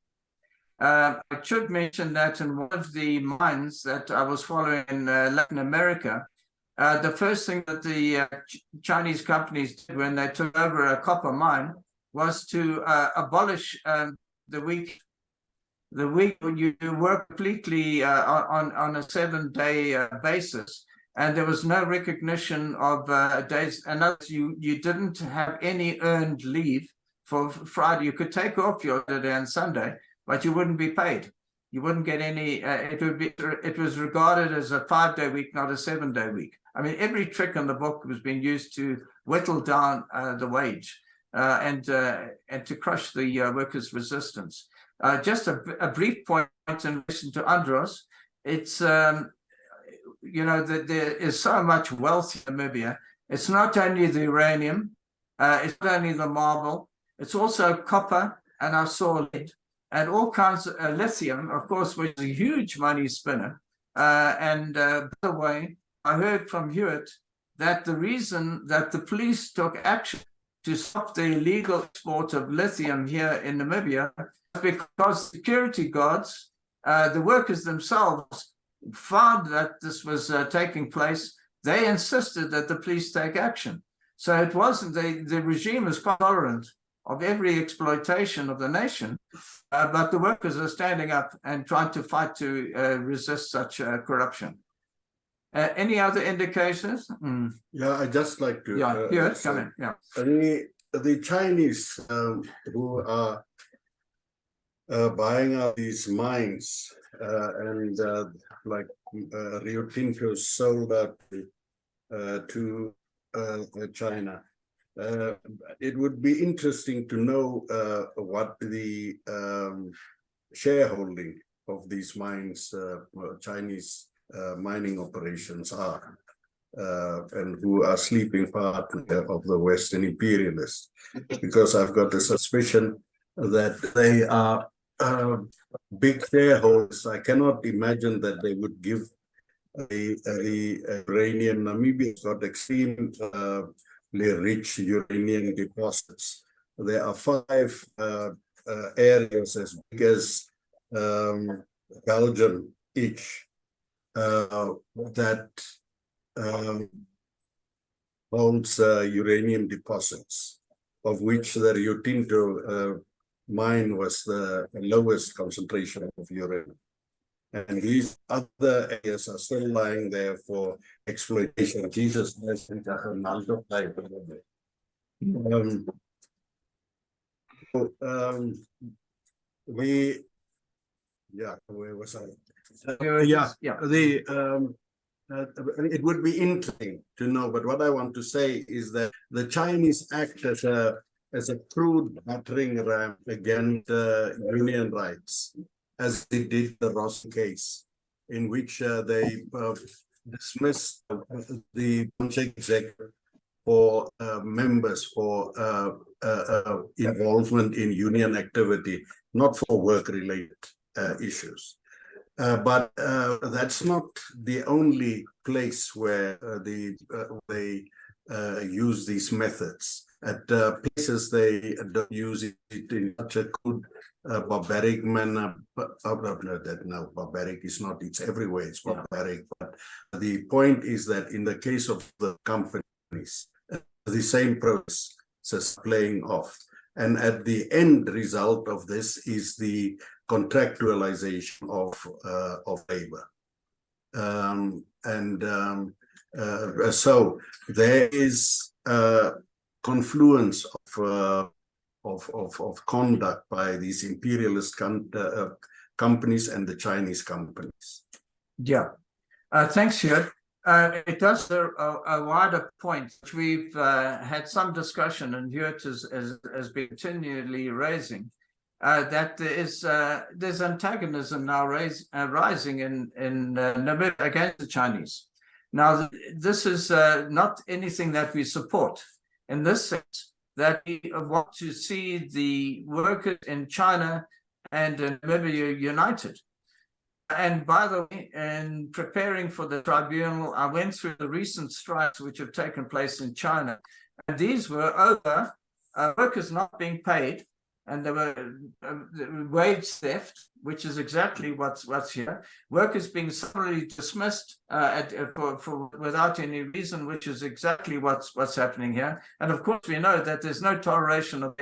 I should mention that in one of the mines that I was following in Latin America, the first thing that the Chinese companies did when they took over a copper mine was to abolish the week when you work completely on a 7-day basis, and there was no recognition of days. And you didn't have any earned leave for Friday. You could take off your Saturday and Sunday, but you wouldn't be paid. You wouldn't get any. It was regarded as a 5-day week, not a 7-day week. I mean, every trick in the book was being used to whittle down the wage and to crush the workers' resistance. Just a brief point in relation to Andros. It's that there is so much wealth in Namibia. It's not only the uranium, it's not only the marble, it's also copper, and I saw lead, and all kinds of lithium, of course, which is a huge money spinner. By the way, I heard from Hewitt that the reason that the police took action to stop the illegal export of lithium here in Namibia was because security guards, the workers themselves, found that this was taking place. They insisted that the police take action. So it wasn't, the regime is tolerant of every exploitation of the nation, but the workers are standing up and trying to fight to resist such corruption. Any other indications? Yeah, I just like to. Yeah, here, come in. Yeah. The Chinese who are buying up these mines and like Rio Tinto sold out to China. It would be interesting to know what the shareholding of these mines, Chinese mining operations are, and who are sleeping part of the Western imperialists, because I've got a suspicion that they are big shareholders. I cannot imagine that they would give the uranium. Namibia's got extremely rich uranium deposits. There are 5 areas as big as Belgium each that holds uranium deposits, of which the Rio Tinto mine was the lowest concentration of uranium. And these other areas are still lying there for exploitation. Jesus has where was I? Yeah. It would be interesting to know, but what I want to say is that the Chinese act as a crude battering ram against union rights, as they did the Ross case, in which they dismissed the executive for members for involvement in union activity, not for work-related issues. But that's not the only place where they use these methods. At places they don't use it in such a good barbaric manner. No, barbaric is not, it's everywhere, it's barbaric. But the point is that in the case of the companies, the same process is playing off. And at the end result of this is the contractualization of labor. So there is a confluence of conduct by these imperialist companies and the Chinese companies. Yeah. Thanks, Stuart. It does a wider point, which we've had some discussion, and Stuart has been continually raising, that there's antagonism now rising in Namibia against the Chinese. Now, this is not anything that we support, in this sense that we want to see the workers in China and in Namibia united. And by the way, in preparing for the tribunal, I went through the recent strikes which have taken place in China. And these were over workers not being paid, and there were wage theft, which is exactly what's here. Workers being summarily dismissed without any reason, which is exactly what's happening here. And of course, we know that there's no toleration of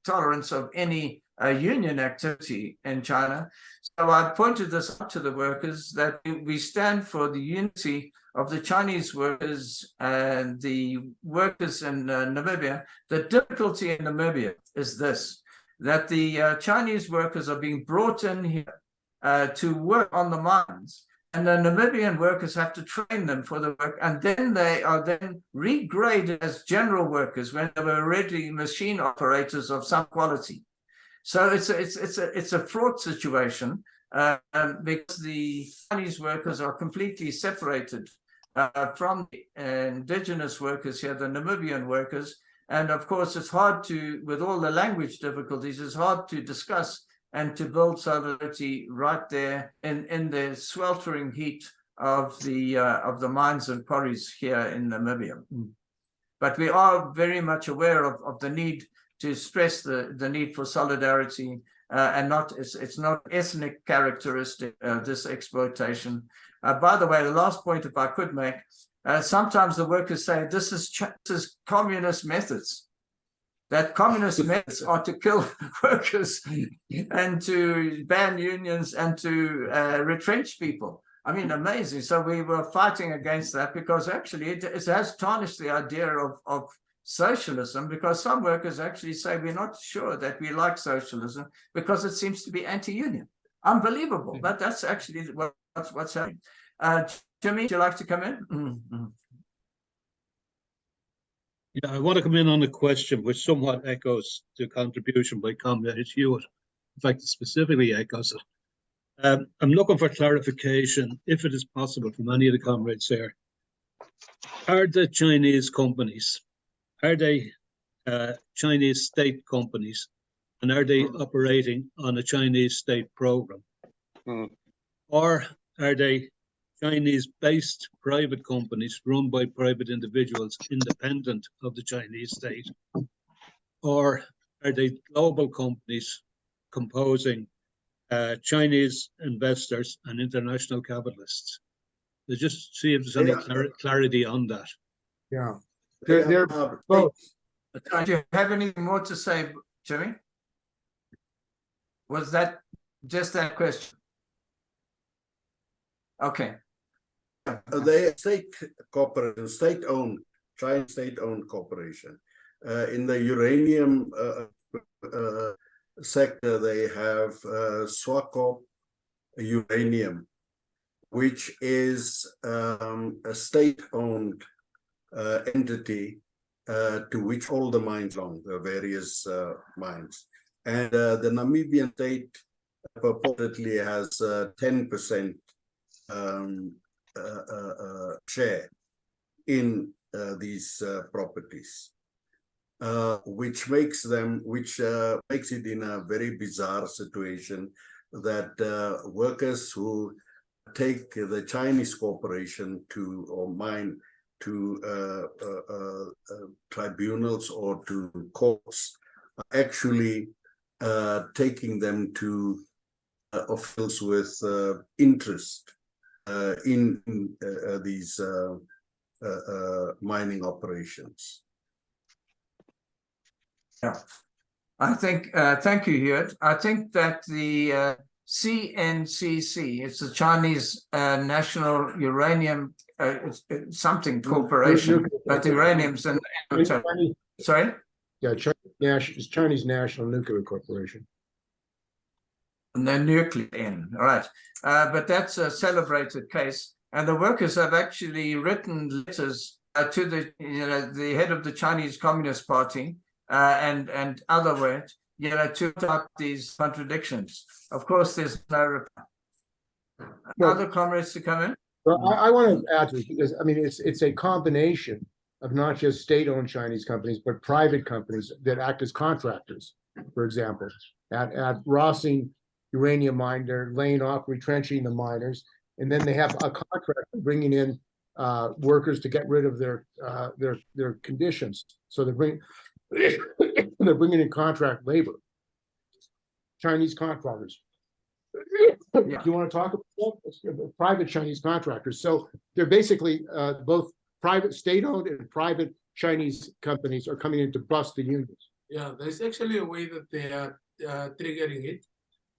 tolerance of any union activity in China. So I pointed this out to the workers that we stand for the unity of the Chinese workers and the workers in Namibia. The difficulty in Namibia is this, that the Chinese workers are being brought in here to work on the mines, and the Namibian workers have to train them for the work, and then they are then regraded as general workers when they were already machine operators of some quality. So it's a fraught situation because the Chinese workers are completely separated from the indigenous workers here, the Namibian workers. And of course, it's hard to, with all the language difficulties, it's hard to discuss and to build solidarity right there in the sweltering heat of the mines and quarries here in Namibia. But we are very much aware of the need to stress the need for solidarity, and it's not ethnic characteristic, this exploitation. By the way, the last point, if I could make, sometimes the workers say this is communist methods, that communist methods are to kill workers and to ban unions and to retrench people. I mean, amazing. So we were fighting against that because actually it has tarnished the idea of socialism, because some workers actually say we're not sure that we like socialism because it seems to be anti-union. Unbelievable, but that's actually what's happening. Jimmy, would you like to come in? Yeah, I want to come in on a question which somewhat echoes the contribution by Comrade Hewitt. In fact, it specifically echoes it. I'm looking for clarification, if it is possible, from any of the comrades there. Are the Chinese companies, are they Chinese state companies, and are they operating on a Chinese state program? Or are they Chinese-based private companies run by private individuals independent of the Chinese state? Or are they global companies composing Chinese investors and international capitalists? So just see if there's any clarity on that. Yeah, they're both. Do you have anything more to say, Jimmy? Was that just that question? Okay. They are state corporation, state-owned, Chinese state-owned corporation. In the uranium sector, they have SWAPO Uranium, which is a state-owned entity to which all the mines belong, the various mines. And the Namibian state purportedly has 10% share in these properties, which makes it in a very bizarre situation that workers who take the Chinese corporation to or mine to tribunals or to courts are actually taking them to officials with interest in these mining operations. Yeah, I think, thank you, Hewitt. I think that the CNCC, it's the Chinese National Uranium something corporation, but the uranium's in sorry? Yeah, Chinese National Nuclear Corporation. And they're nuclear in, all right. But that's a celebrated case. And the workers have actually written letters to the head of the Chinese Communist Party and other words, to stop these contradictions. Of course, there's no reply. Other comrades to come in? Well, I want to add to this because, I mean, it's a combination of not just state-owned Chinese companies, but private companies that act as contractors. For example, at Rossing uranium mine, they're laying off, retrenching the miners, and then they have a contract bringing in workers to get rid of their conditions. So they're bringing in contract labor, Chinese contractors. Yeah. Do you want to talk about that? Private Chinese contractors? So they're basically both private, state-owned and private Chinese companies are coming in to bust the unions. Yeah, there's actually a way that they are triggering it.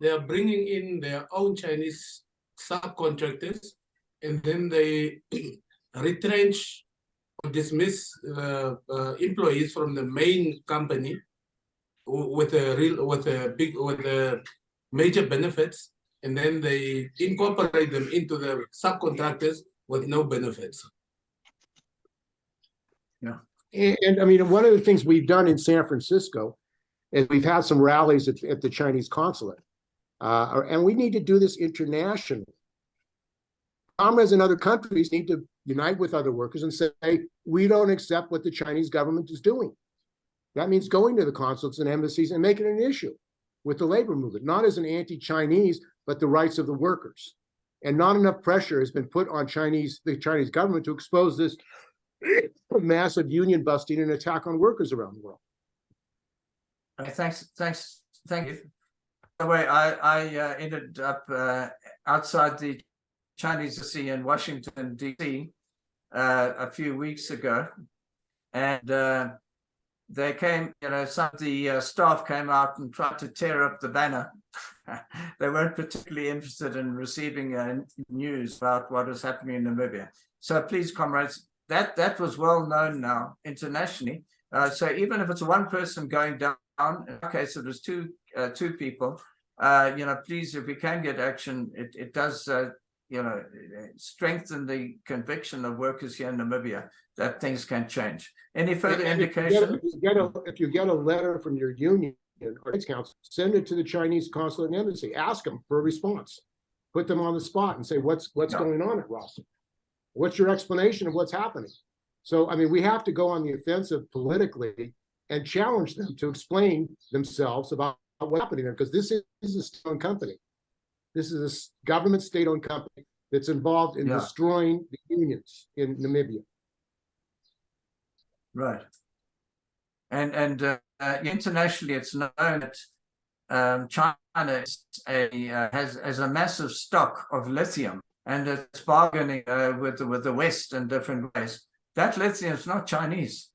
They are bringing in their own Chinese subcontractors, and then they retrench or dismiss employees from the main company with major benefits, and then they incorporate them into the subcontractors with no benefits. Yeah. And I mean, one of the things we've done in San Francisco is we've had some rallies at the Chinese consulate. And we need to do this internationally. Comrades in other countries need to unite with other workers and say, we don't accept what the Chinese government is doing. That means going to the consulates and embassies and making an issue with the labor movement, not as an anti-Chinese, but the rights of the workers. And not enough pressure has been put on the Chinese government to expose this massive union busting and attack on workers around the world. Thank you. By the way, I ended up outside the Chinese embassy in Washington, D.C. A few weeks ago, and they came, some of the staff came out and tried to tear up the banner. They weren't particularly interested in receiving news about what was happening in Namibia. So please, comrades, that was well known now internationally. So even if it's one person going down, in our case it was two people, please, if we can get action, it does strengthen the conviction of workers here in Namibia that things can change. Any further indication? If you get a letter from your union or its council, send it to the Chinese consulate and embassy. Ask them for a response. Put them on the spot and say, what's going on at Ross? What's your explanation of what's happening? So, I mean, we have to go on the offensive politically and challenge them to explain themselves about what's happening there, because this is a state-owned company. This is a government state-owned company that's involved in destroying the unions in Namibia. Right. And internationally, it's known that China has a massive stock of lithium, and it's bargaining with the West in different ways. That lithium is not Chinese;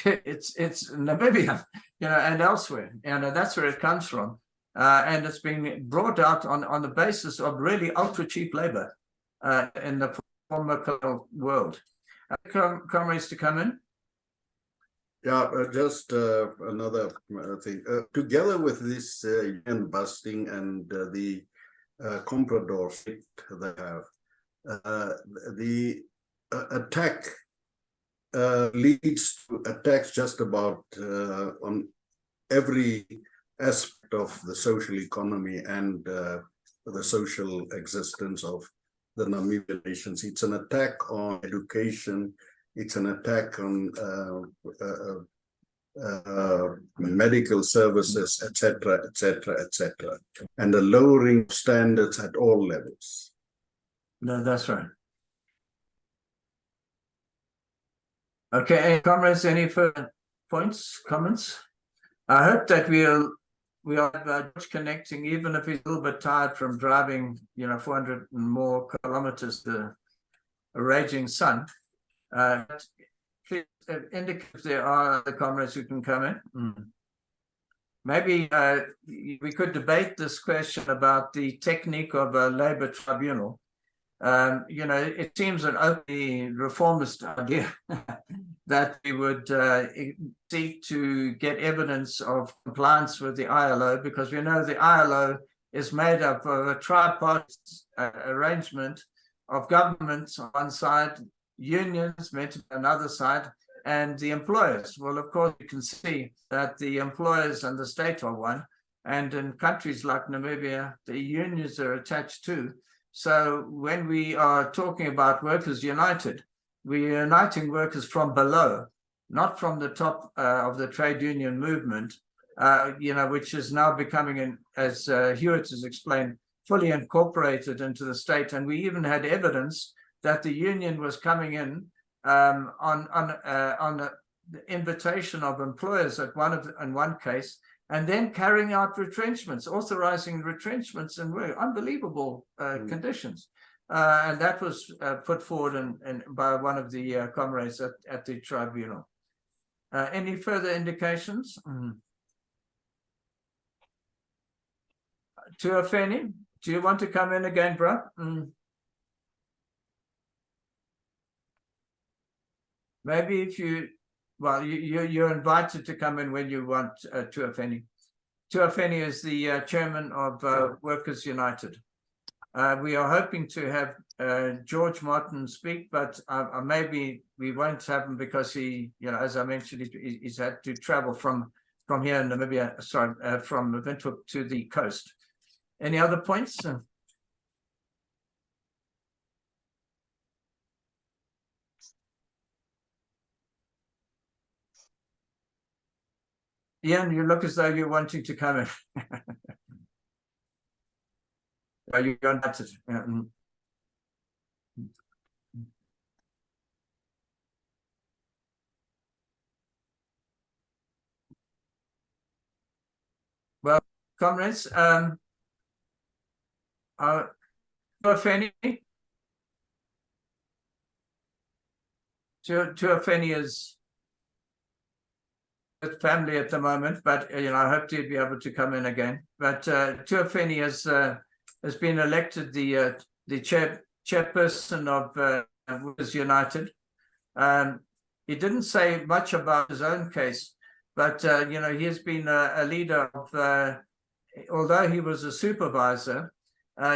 it's Namibian, and elsewhere. That's where it comes from. And it's been brought out on the basis of really ultra cheap labor in the former colonial world. Comrades to come in. Yeah, just another thing. Together with this yen busting and the compradors they have, the attack leads to attacks just about on every aspect of the social economy and the social existence of the Namibian nations. It's an attack on education. It's an attack on medical services, etc., etc., etc., and the lowering of standards at all levels. No, that's right. Okay, comrades, any further points, comments? I hope that we are connecting, even if he's a little bit tired from driving, 400 and more kilometers to a raging sun. Please indicate if there are other comrades who can come in. Maybe we could debate this question about the technique of a Labour Tribunal. It seems an openly reformist idea that we would seek to get evidence of compliance with the ILO, because we know the ILO is made up of a tripartite arrangement of governments on one side, unions meant to be on the other side, and the employers. Well, of course, you can see that the employers and the state are one, and in countries like Namibia, the unions are attached too. So when we are talking about workers united, we're uniting workers from below, not from the top of the trade union movement, which is now becoming, as Hewitt has explained, fully incorporated into the state. And we even had evidence that the union was coming in on the invitation of employers in one case, and then carrying out retrenchments, authorizing retrenchments in unbelievable conditions. And that was put forward by one of the comrades at the tribunal. Any further indications? Tuafeni, do you want to come in again, bro? Maybe if you're invited to come in when you want, Tuafeni. Tuafeni is the chairman of Workers United. We are hoping to have George Martin speak, but maybe we won't have him because he, as I mentioned, he's had to travel from here in Namibia, from Windhoek to the coast. Any other points? Ian, you look as though you're wanting to come in. Are you invited? Well, comrades, Tuafeni is with family at the moment, but I hope to be able to come in again. But Tuafeni has been elected the chairperson of Workers United. He didn't say much about his own case, but he has been a leader of. Although he was a supervisor,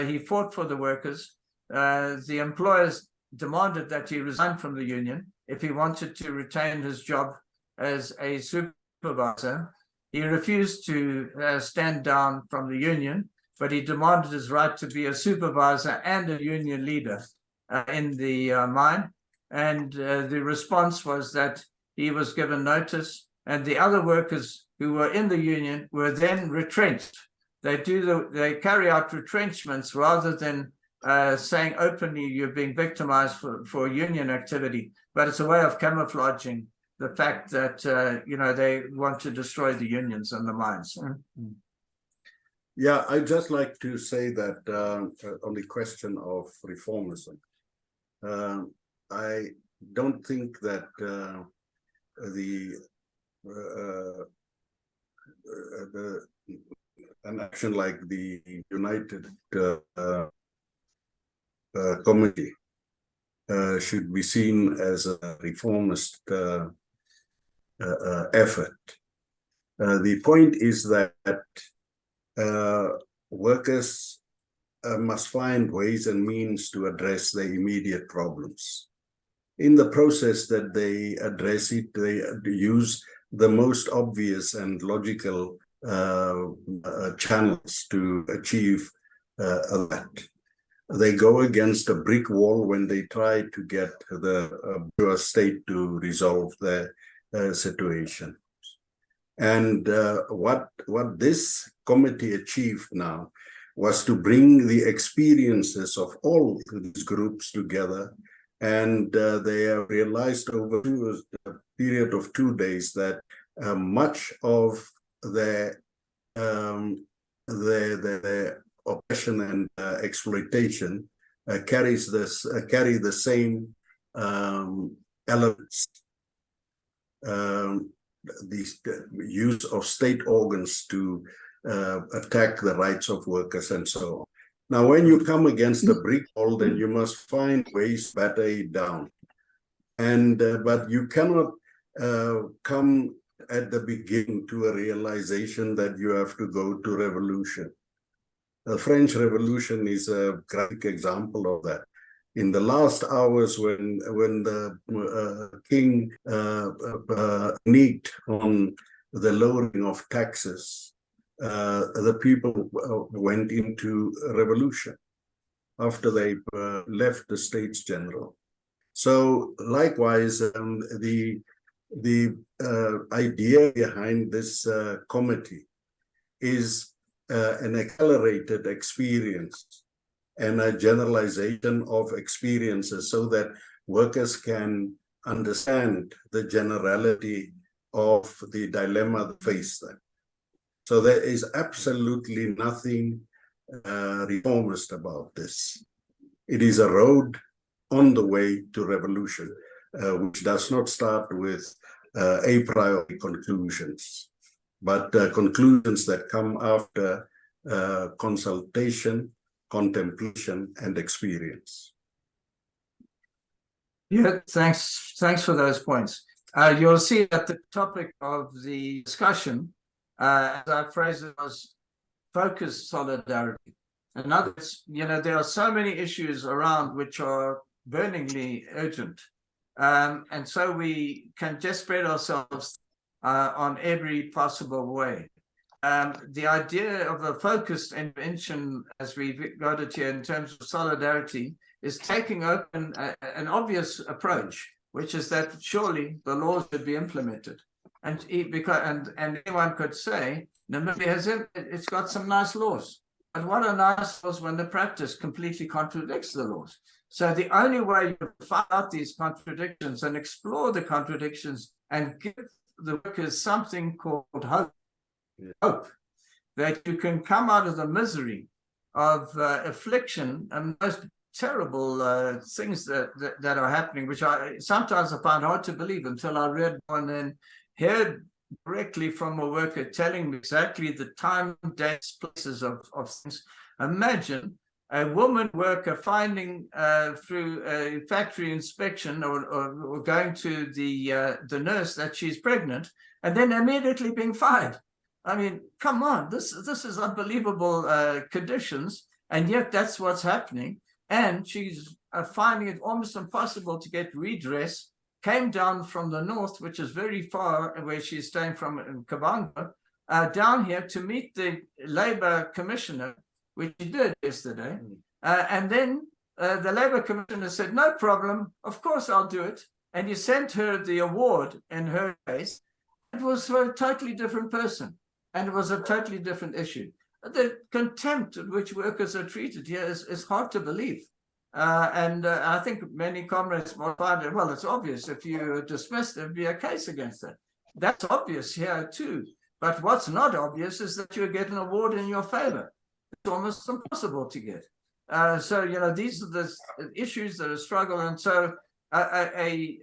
he fought for the workers. The employers demanded that he resign from the union if he wanted to retain his job as a supervisor. He refused to stand down from the union, but he demanded his right to be a supervisor and a union leader in the mine. And the response was that he was given notice, and the other workers who were in the union were then retrenched. They carry out retrenchments rather than saying openly you're being victimized for union activity, but it's a way of camouflaging the fact that they want to destroy the unions and the mines. Yeah, I'd just like to say that on the question of reformism, I don't think that an action like the United Committee should be seen as a reformist effort. The point is that workers must find ways and means to address their immediate problems. In the process that they address it, they use the most obvious and logical channels to achieve that. They go against a brick wall when they try to get the pure state to resolve their situation. And what this committee achieved now was to bring the experiences of all these groups together, and they have realized over a period of 2 days that much of their oppression and exploitation carry the same elements. The use of state organs to attack the rights of workers and so on. Now, when you come against a brick wall, then you must find ways to batter it down. And but you cannot come at the beginning to a realization that you have to go to revolution. The French Revolution is a graphic example of that. In the last hours, when the king reneged on the lowering of taxes, the people went into revolution after they left the States General. So likewise, the idea behind this committee is an accelerated experience and a generalization of experiences so that workers can understand the generality of the dilemma they face them. So there is absolutely nothing reformist about this. It is a road on the way to revolution, which does not start with a priori conclusions, but conclusions that come after consultation, contemplation, and experience. Yeah, thanks for those points. You'll see that the topic of the discussion, as I phrased it, was focused solidarity. In other words, there are so many issues around which are burningly urgent, and so we can just spread ourselves on every possible way. The idea of a focused intervention, as we've got it here in terms of solidarity, is taking open an obvious approach, which is that surely the laws should be implemented. And anyone could say, Namibia it's got some nice laws, but what are nice laws when the practice completely contradicts the laws? So the only way you find out these contradictions and explore the contradictions and give the workers something called hope, that you can come out of the misery of affliction and most terrible things that are happening, which sometimes I find hard to believe until I read one and heard directly from a worker telling me exactly the time, dates, places of things. Imagine a woman worker finding through a factory inspection or going to the nurse that she's pregnant and then immediately being fired. I mean, come on, this is unbelievable conditions, and yet that's what's happening. And she's finding it almost impossible to get redress, came down from the north, which is very far where she's staying from in Kabanga, down here to meet the Labour Commissioner, which she did yesterday. And then the Labour Commissioner said, no problem, of course I'll do it. And he sent her the award in her case. It was for a totally different person. And it was a totally different issue. The contempt at which workers are treated here is hard to believe. And I think many comrades will find it, well, it's obvious. If you dismiss, there'd be a case against that. That's obvious here too. But what's not obvious is that you get an award in your favor. It's almost impossible to get. So, these are the issues that are struggle. And so I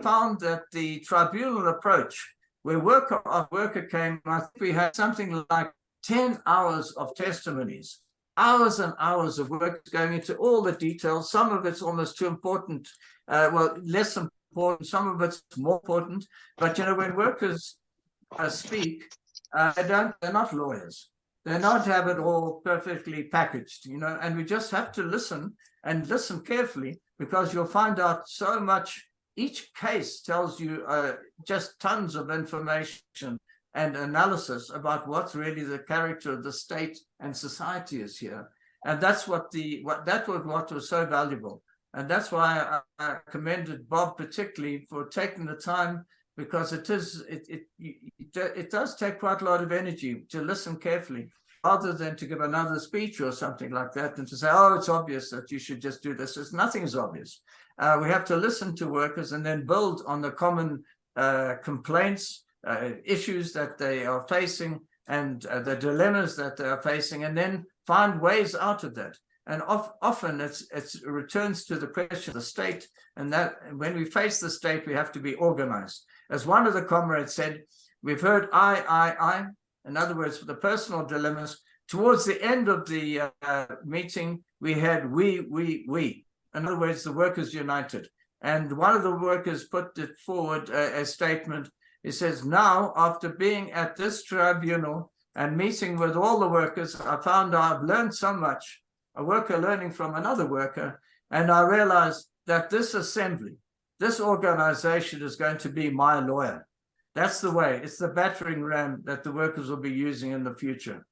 found that the tribunal approach, where worker came, I think we had something like 10 hours of testimonies, hours and hours of work going into all the details. Some of it's almost too important, less important important, some of it's more important. But you know, when workers speak, they're not lawyers. They don't have it all perfectly packaged, you know, and we just have to listen and listen carefully, because you'll find out so much. Each case tells you just tons of information and analysis about what's really the character of the state and society is here. And that's what was so valuable. And that's why I commended Bob particularly for taking the time, because it does take quite a lot of energy to listen carefully, rather than to give another speech or something like that and to say, oh, it's obvious that you should just do this. Nothing is obvious. We have to listen to workers and then build on the common complaints, issues that they are facing, and the dilemmas that they are facing, and then find ways out of that. And often it returns to the question of the state, and that when we face the state, we have to be organized. As one of the comrades said, we've heard I. In other words, for the personal dilemmas. Towards the end of the meeting, we had we. In other words, the workers united. And one of the workers put it forward a statement. He says, now, after being at this tribunal and meeting with all the workers, I found I've learned so much, a worker learning from another worker, and I realized that this assembly, this organization is going to be my lawyer. That's the way. It's the battering ram that the workers will be using in the future.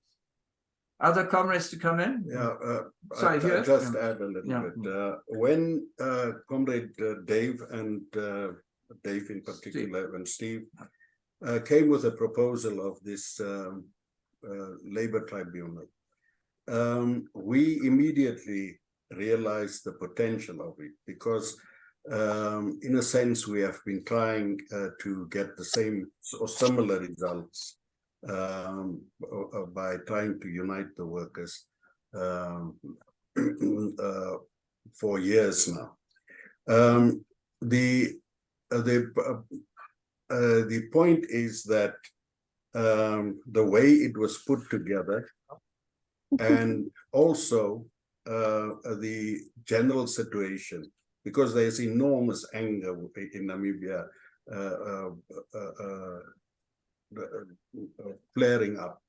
Other comrades to come in? Yeah, Sorry, I'll just add a little bit. When Comrade Dave and Dave in particular, and Steve came with a proposal of this Labour Tribunal, we immediately realized the potential of it, because in a sense, we have been trying to get the same or similar results by trying to unite the workers for years now. The point is that the way it was put together, and also the general situation, because there's enormous anger in Namibia flaring up.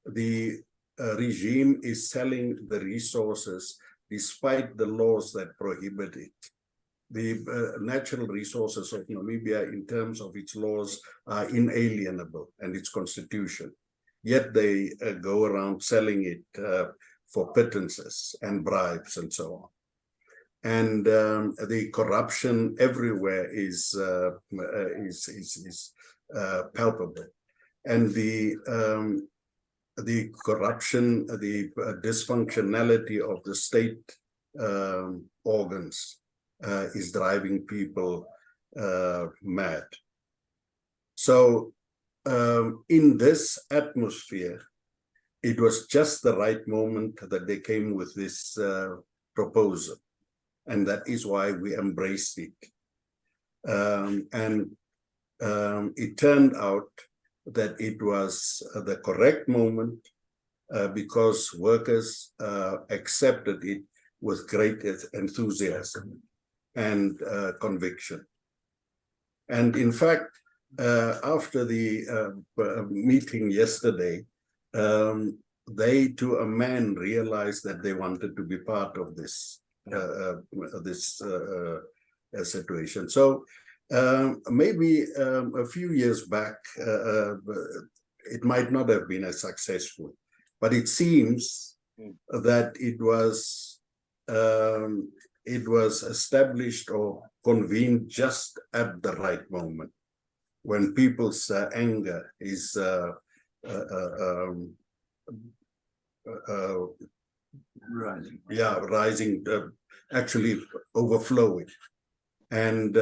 The regime is selling the resources despite the laws that prohibit it. The natural resources of Namibia in terms of its laws are inalienable, and its constitution. Yet they go around selling it for pittances and bribes and so on. And the corruption everywhere is palpable, and the corruption, the dysfunctionality of the state organs is driving people mad. So in this atmosphere, it was just the right moment that they came with this proposal. And that is why we embraced it. It turned out that it was the correct moment because workers accepted it with great enthusiasm and conviction. And in fact, after the meeting yesterday, they to a man realized that they wanted to be part of this situation. So maybe a few years back, it might not have been as successful, but it seems that it was established or convened just at the right moment, when people's anger is rising. Yeah, rising, actually overflowing. And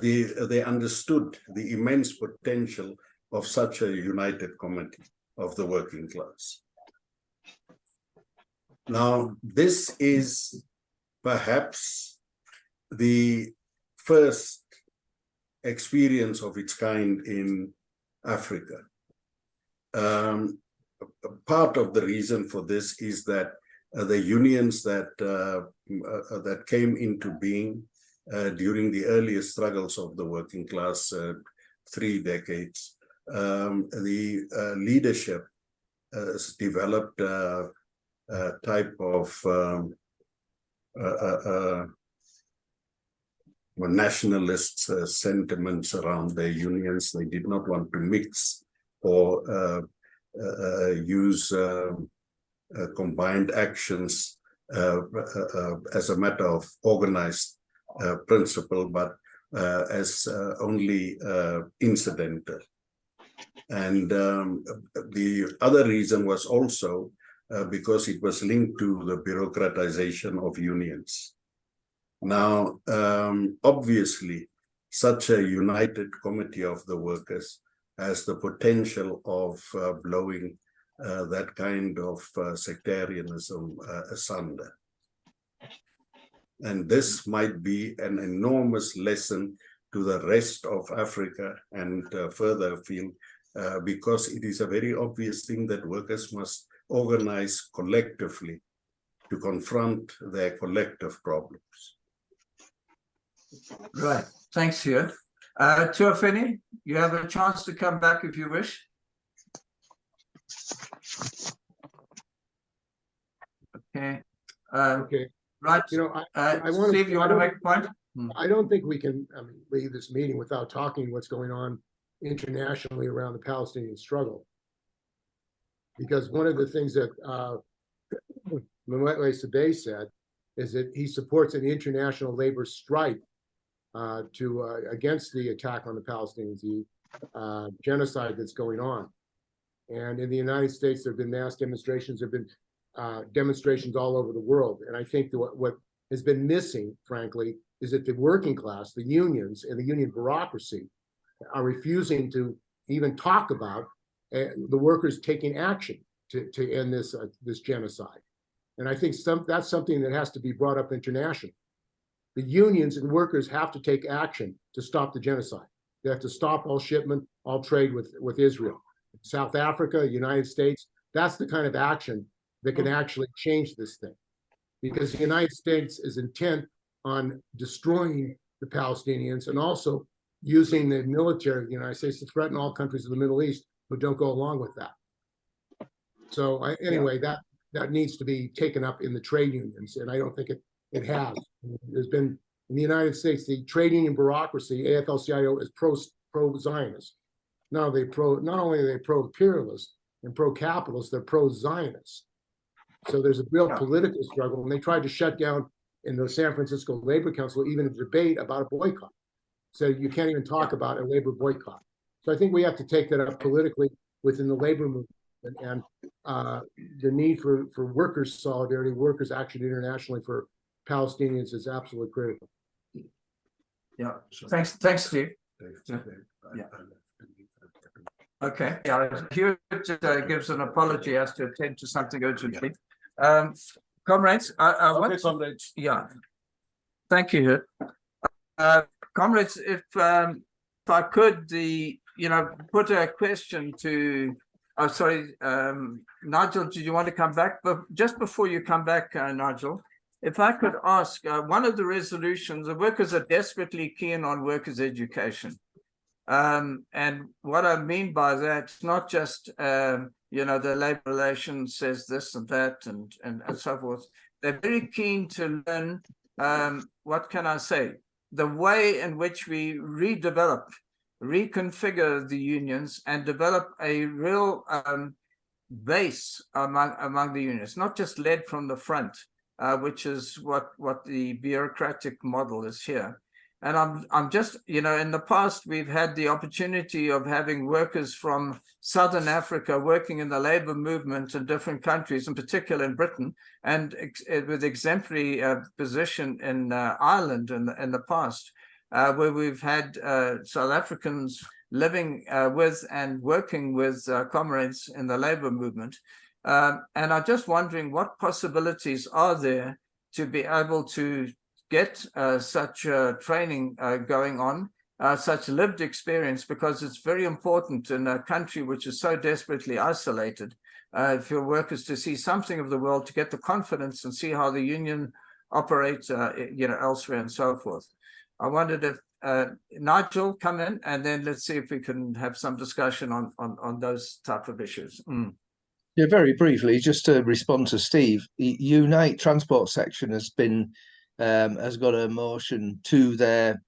they understood the immense potential of such a united committee of the working class. Now, this is perhaps the first experience of its kind in Africa. Part of the reason for this is that the unions that came into being during the earliest struggles of the working class 3 decades. The leadership has developed a type of nationalist sentiments around their unions. They did not want to mix or use combined actions as a matter of organized principle, but as only incidental. And the other reason was also because it was linked to the bureaucratization of unions. Now, obviously, such a united committee of the workers has the potential of blowing that kind of sectarianism asunder. And this might be an enormous lesson to the rest of Africa and further afield, because it is a very obvious thing that workers must organize collectively to confront their collective problems. Right. Thanks, Hugh. Tuafeni, you have a chance to come back if you wish. Okay. Okay. Right. You know, I want Steve, you want to make a point? I don't think we can leave this meeting without talking what's going on internationally around the Palestinian struggle. Because one of the things that Mwele Sabay said is that he supports an international labor strike against the attack on the Palestinians, the genocide that's going on. And in the United States, there have been mass demonstrations, there have been demonstrations all over the world. And I think that what has been missing, frankly, is that the working class, the unions, and the union bureaucracy are refusing to even talk about the workers taking action to end this genocide. And I think that's something that has to be brought up internationally. The unions and workers have to take action to stop the genocide. They have to stop all shipment, all trade with Israel. South Africa, United States, that's the kind of action that can actually change this thing. Because the United States is intent on destroying the Palestinians and also using the military of the United States to threaten all countries of the Middle East who don't go along with that. So anyway, that needs to be taken up in the trade unions, and I don't think it has. There's been, in the United States, the trade union bureaucracy, AFL-CIO, is pro-Zionist. Not only are they pro-imperialist and pro-capitalist, they're pro-Zionist. So there's a real political struggle, and they tried to shut down in the San Francisco Labor Council even a debate about a boycott. So you can't even talk about a labor boycott. So I think we have to take that up politically within the labor movement, and the need for workers' solidarity, workers' action internationally for Palestinians is absolutely critical. Yeah, thanks, Steve. Yeah. Okay, yeah, Hugh just gives an apology as to attend to something urgently. Comrades, comrades. Yeah, thank you, Hugh. Comrades, if I could, put a question to. Oh, sorry, Nigel, did you want to come back? But just before you come back, Nigel, if I could ask, one of the resolutions, the workers are desperately keen on workers' education. And what I mean by that, not just, the labor relations says this and that and so forth. They're very keen to learn, what can I say, the way in which we reconfigure the unions and develop a real base among the unions, not just led from the front, which is what the bureaucratic model is here. And I'm just, in the past, we've had the opportunity of having workers from Southern Africa working in the labor movement in different countries, in particular in Britain, and with exemplary position in Ireland in the past, where we've had South Africans living with and working with comrades in the labor movement. And I'm just wondering what possibilities are there to be able to get such training going on, such lived experience, because it's very important in a country which is so desperately isolated for workers to see something of the world, to get the confidence and see how the union operate, elsewhere and so forth. I wondered if Nigel come in, and then let's see if we can have some discussion on those type of issues. Yeah, very briefly, just to respond to Steve, the Unite Transport section has got a motion to their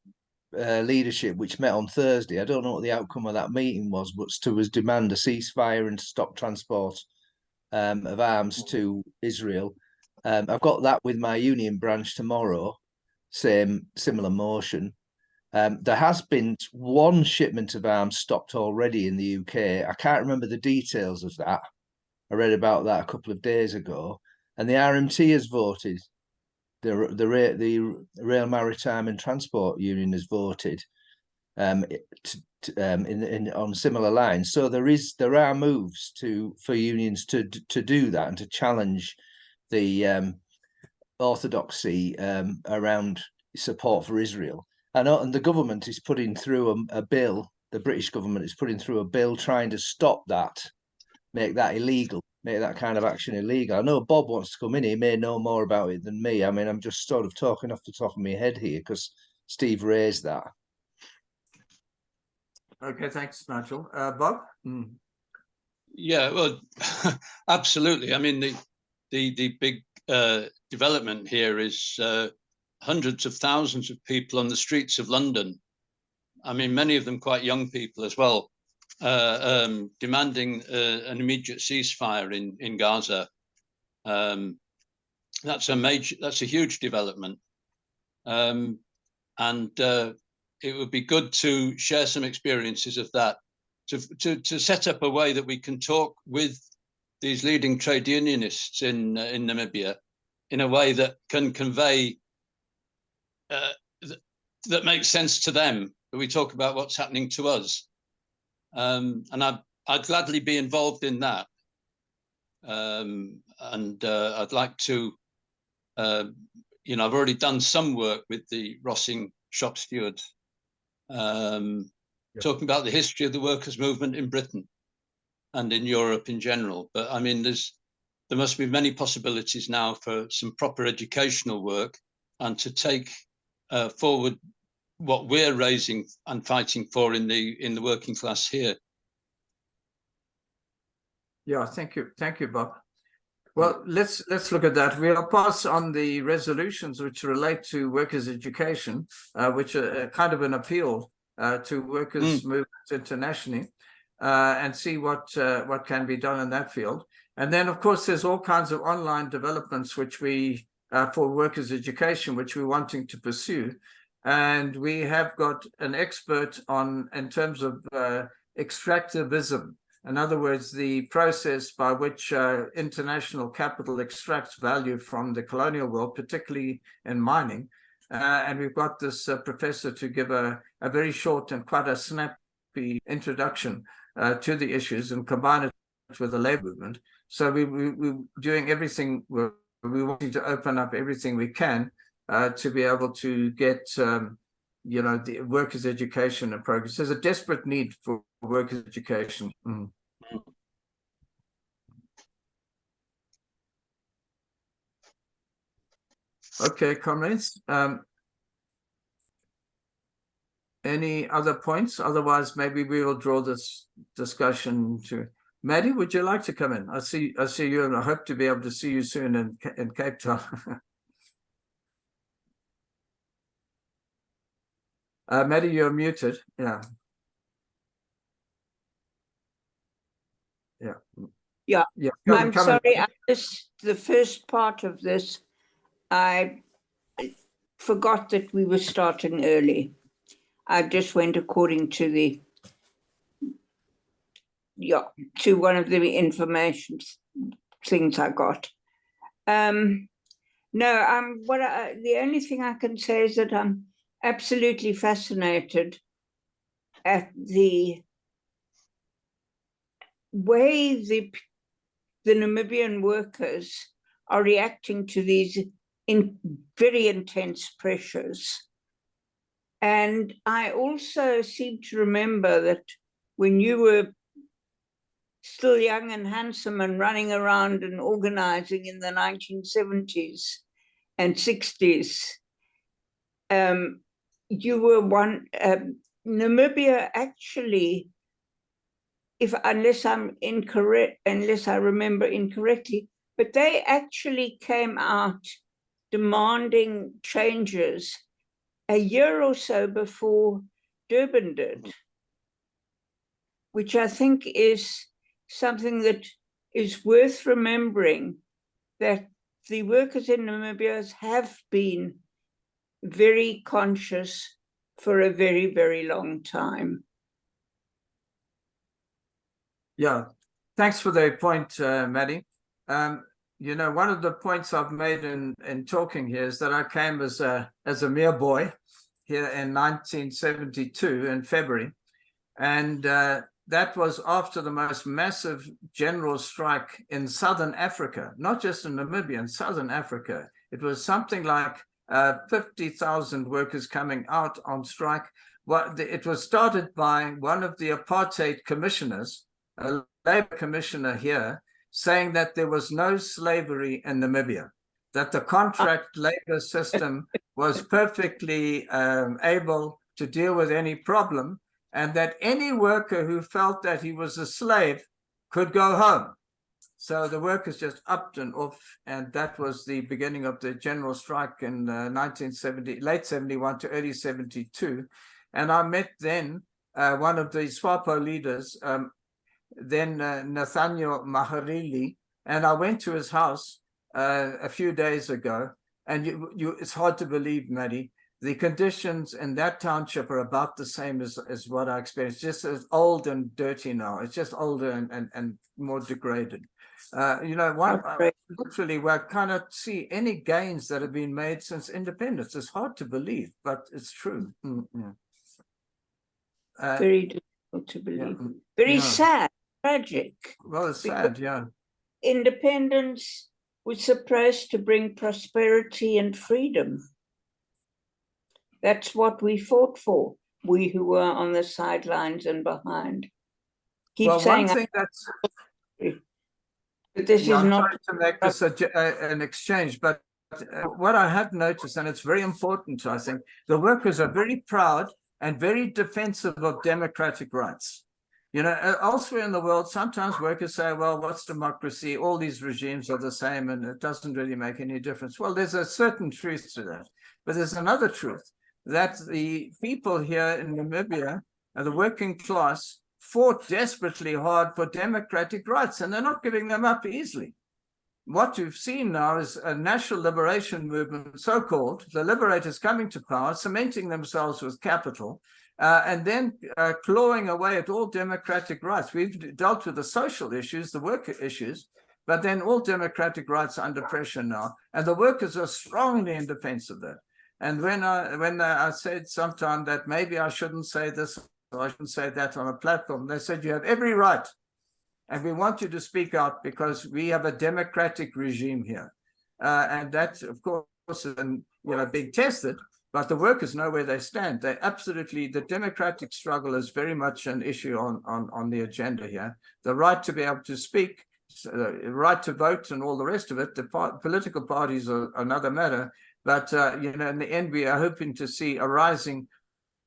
leadership, which met on Thursday. I don't know what the outcome of that meeting was, but to demand a ceasefire and to stop transport of arms to Israel. I've got that with my union branch tomorrow. Similar motion. There has been one shipment of arms stopped already in the UK. I can't remember the details of that. I read about that a couple of days ago, and the RMT has voted. The Rail, Maritime and Transport Union has voted on similar lines. So there are moves for unions to do that and to challenge the orthodoxy around support for Israel. And the government is putting through a bill. The British government is putting through a bill trying to stop that, make that illegal, make that kind of action illegal. I know Bob wants to come in. He may know more about it than me. I mean, I'm just sort of talking off the top of my head here because Steve raised that. Okay, thanks, Nigel. Bob? Yeah, well, absolutely. I mean, the big development here is hundreds of thousands of people on the streets of London. I mean, many of them quite young people as well, demanding an immediate ceasefire in Gaza. That's a huge development, and it would be good to share some experiences of that, to set up a way that we can talk with these leading trade unionists in Namibia in a way that can convey that makes sense to them. That we talk about what's happening to us, and I'd gladly be involved in that. I'd like to, I've already done some work with the Rossing shop stewards, talking about the history of the workers' movement in Britain and in Europe in general. But I mean, there must be many possibilities now for some proper educational work and to take forward what we're raising and fighting for in the working class here. Yeah, thank you, Bob. Well, let's look at that. We'll pass on the resolutions which relate to workers' education, which are kind of an appeal to workers' movements internationally, and see what can be done in that field. And then, of course, there's all kinds of online developments which we for workers' education, which we're wanting to pursue. And we have got an expert in terms of extractivism. In other words, the process by which international capital extracts value from the colonial world, particularly in mining. And we've got this professor to give a very short and quite a snappy introduction to the issues and combine it with the labor movement. So we're doing everything, we're wanting to open up everything we can to be able to get the workers' education and progress. There's a desperate need for workers' education. Okay, comrades. Any other points? Otherwise, maybe we will draw this discussion to. Maddie, would you like to come in? I see you, and I hope to be able to see you soon in Cape Town. Maddie, you're muted. Yeah. I'm sorry, I missed the first part of this. I forgot that we were starting early. I just went according to to one of the information things I got. The only thing I can say is that I'm absolutely fascinated at the way the Namibian workers are reacting to these very intense pressures. And I also seem to remember that when you were still young and handsome and running around and organizing in the 1970s, and 60s. You were one, Namibia actually, unless I'm incorrect, unless I remember incorrectly, but they actually came out demanding changes a year or so before Durban did, which I think is something that is worth remembering, that the workers in Namibia have been very conscious for a very, very long time. Yeah, thanks for the point, Maddie. You know, one of the points I've made in talking here is that I came as a mere boy here in 1972 in February, and that was after the most massive general strike in Southern Africa, not just in Namibia, in Southern Africa. It was something like 50,000 workers coming out on strike. It was started by one of the apartheid commissioners, a labor commissioner here, saying that there was no slavery in Namibia, that the contract labor system was perfectly able to deal with any problem, and that any worker who felt that he was a slave could go home. So the workers just upped and off, and that was the beginning of the general strike in 1970, late 71 to early 72. And I met then one of the SWAPO leaders, then Nathaniel Maharili, and I went to his house a few days ago, and it's hard to believe, Maddie, the conditions in that township are about the same as what I experienced, just as old and dirty now. It's just older and more degraded. You know, literally, we cannot see any gains that have been made since independence. It's hard to believe, but it's true. Very difficult to believe. Very sad, tragic. Well, it's sad, yeah. Independence was supposed to bring prosperity and freedom. That's what we fought for, we who were on the sidelines and behind. Keep saying one thing that's... But this is not to make this an exchange, but what I have noticed, and it's very important, I think, the workers are very proud and very defensive of democratic rights. You know, elsewhere in the world, sometimes workers say, well, what's democracy? All these regimes are the same and it doesn't really make any difference. Well, there's a certain truth to that, but there's another truth, that the people here in Namibia, the working class, fought desperately hard for democratic rights, and they're not giving them up easily. What you've seen now is a national liberation movement, so-called, the liberators coming to power, cementing themselves with capital, and then clawing away at all democratic rights. We've dealt with the social issues, the worker issues, but then all democratic rights are under pressure now, and the workers are strongly in defense of that. And when I said sometime that maybe I shouldn't say this, or I shouldn't say that on a platform, they said, you have every right, and we want you to speak out because we have a democratic regime here. And that, of course, is being tested, but the workers know where they stand. They absolutely, the democratic struggle is very much an issue on the agenda here. The right to be able to speak, right to vote and all the rest of it. The political parties are another matter. But, in the end, we are hoping to see a rising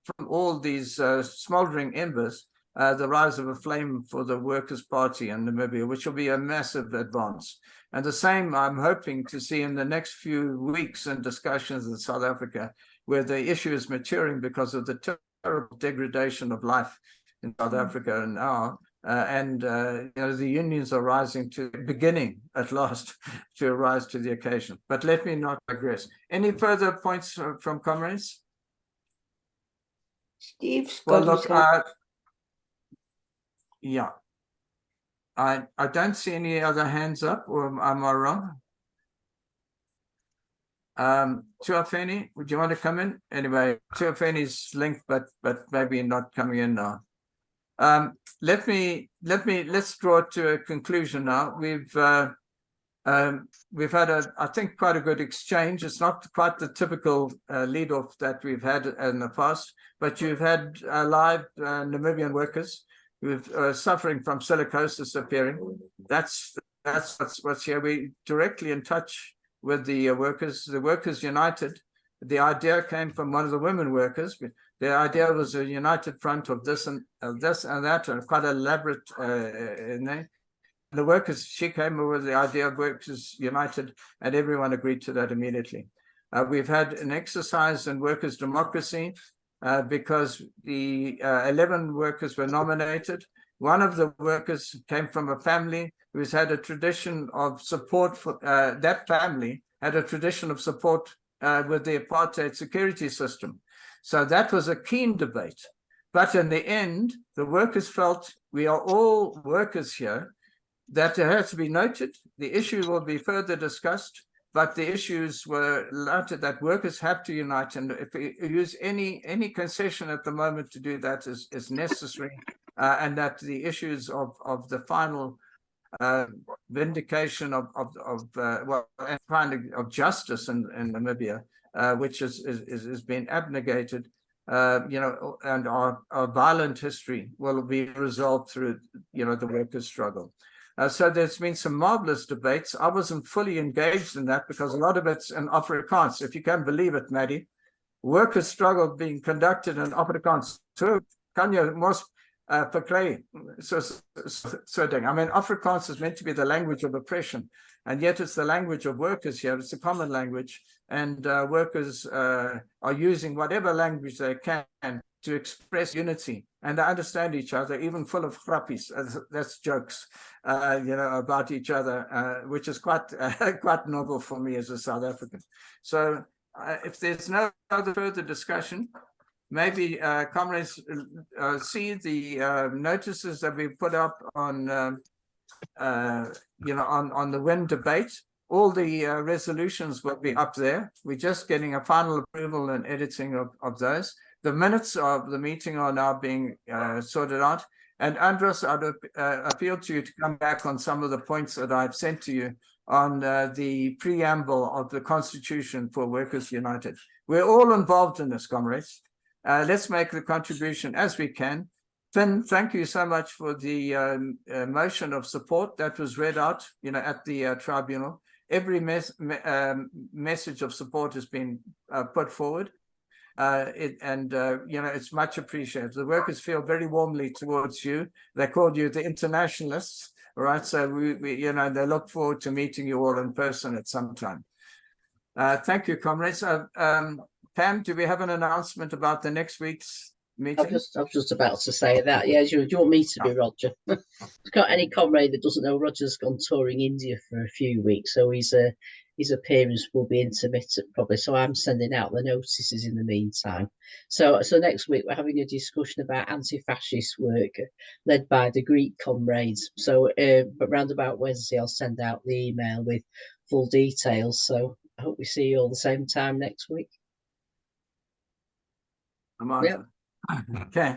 from all these smoldering embers, the rise of a flame for the Workers' Party in Namibia, which will be a massive advance. And the same I'm hoping to see in the next few weeks in discussions in South Africa, where the issue is maturing because of the terrible degradation of life in South Africa now. The unions are beginning at last to rise to the occasion. But let me not digress. Any further points from comrades? Steve's well, look, yeah. I don't see any other hands up, or am I wrong? Tuafeni, would you want to come in? Anyway, Tuafeni's linked, but maybe not coming in now. Let's draw it to a conclusion now. We've had I think quite a good exchange. It's not quite the typical lead-off that we've had in the past, but you've had live Namibian workers who are suffering from silicosis appearing. That's what's here. We're directly in touch with the Workers United. The idea came from one of the women workers. The idea was a united front of this and that, and quite elaborate name. The workers, she came up with the idea of Workers United, and everyone agreed to that immediately. We've had an exercise in workers' democracy because the 11 workers were nominated. One of the workers came from a family who's had a tradition of support for that family, had a tradition of support with the apartheid security system. So that was a keen debate. But in the end, the workers felt we are all workers here, that it has to be noted. The issue will be further discussed, but the issues were noted that workers have to unite. And if we use any concession at the moment to do that is necessary, and that the issues of the final vindication of justice in Namibia, which has been abnegated, and our violent history will be resolved through, the workers' struggle. So there's been some marvelous debates. I wasn't fully engaged in that because a lot of it's in Afrikaans. If you can believe it, Maddie, workers' struggle being conducted in Afrikaans. So can you most verkry? So ding. I mean, Afrikaans is meant to be the language of oppression, and yet it's the language of workers here. It's a common language, and workers are using whatever language they can to express unity, and they understand each other, even full of grappies. That's jokes, about each other, which is quite novel for me as a South African. So if there's no other further discussion, maybe comrades see the notices that we put up on, on the WIN debate. All the resolutions will be up there. We're just getting a final approval and editing of those. The minutes of the meeting are now being sorted out. And Andros, I'd appeal to you to come back on some of the points that I've sent to you on the preamble of the Constitution for Workers United. We're all involved in this, comrades. Let's make the contribution as we can. Finn, thank you so much for the motion of support that was read out, at the tribunal. Every message of support has been put forward. It's much appreciated. The workers feel very warmly towards you. They called you the internationalists, right? So we they look forward to meeting you all in person at some time. Thank you, comrades. Pam, do we have an announcement about the next week's meeting? I was just about to say that. Yeah, do you want me to be Roger? Got any comrade that doesn't know, Roger's gone touring India for a few weeks, so his appearance will be intermittent probably. So I'm sending out the notices in the meantime. So next week we're having a discussion about anti-fascist work led by the Greek comrades. So but round about Wednesday I'll send out the email with full details. So I hope we see you all the same time next week. Yep. Okay.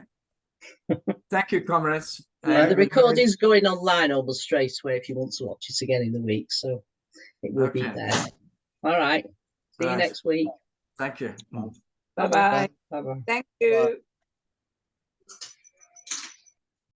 Thank you, comrades. The recording's going online almost straight away if you want to watch it again in the week. So it will be there. All right. See you next week. Thank you. Bye-bye. Thank you.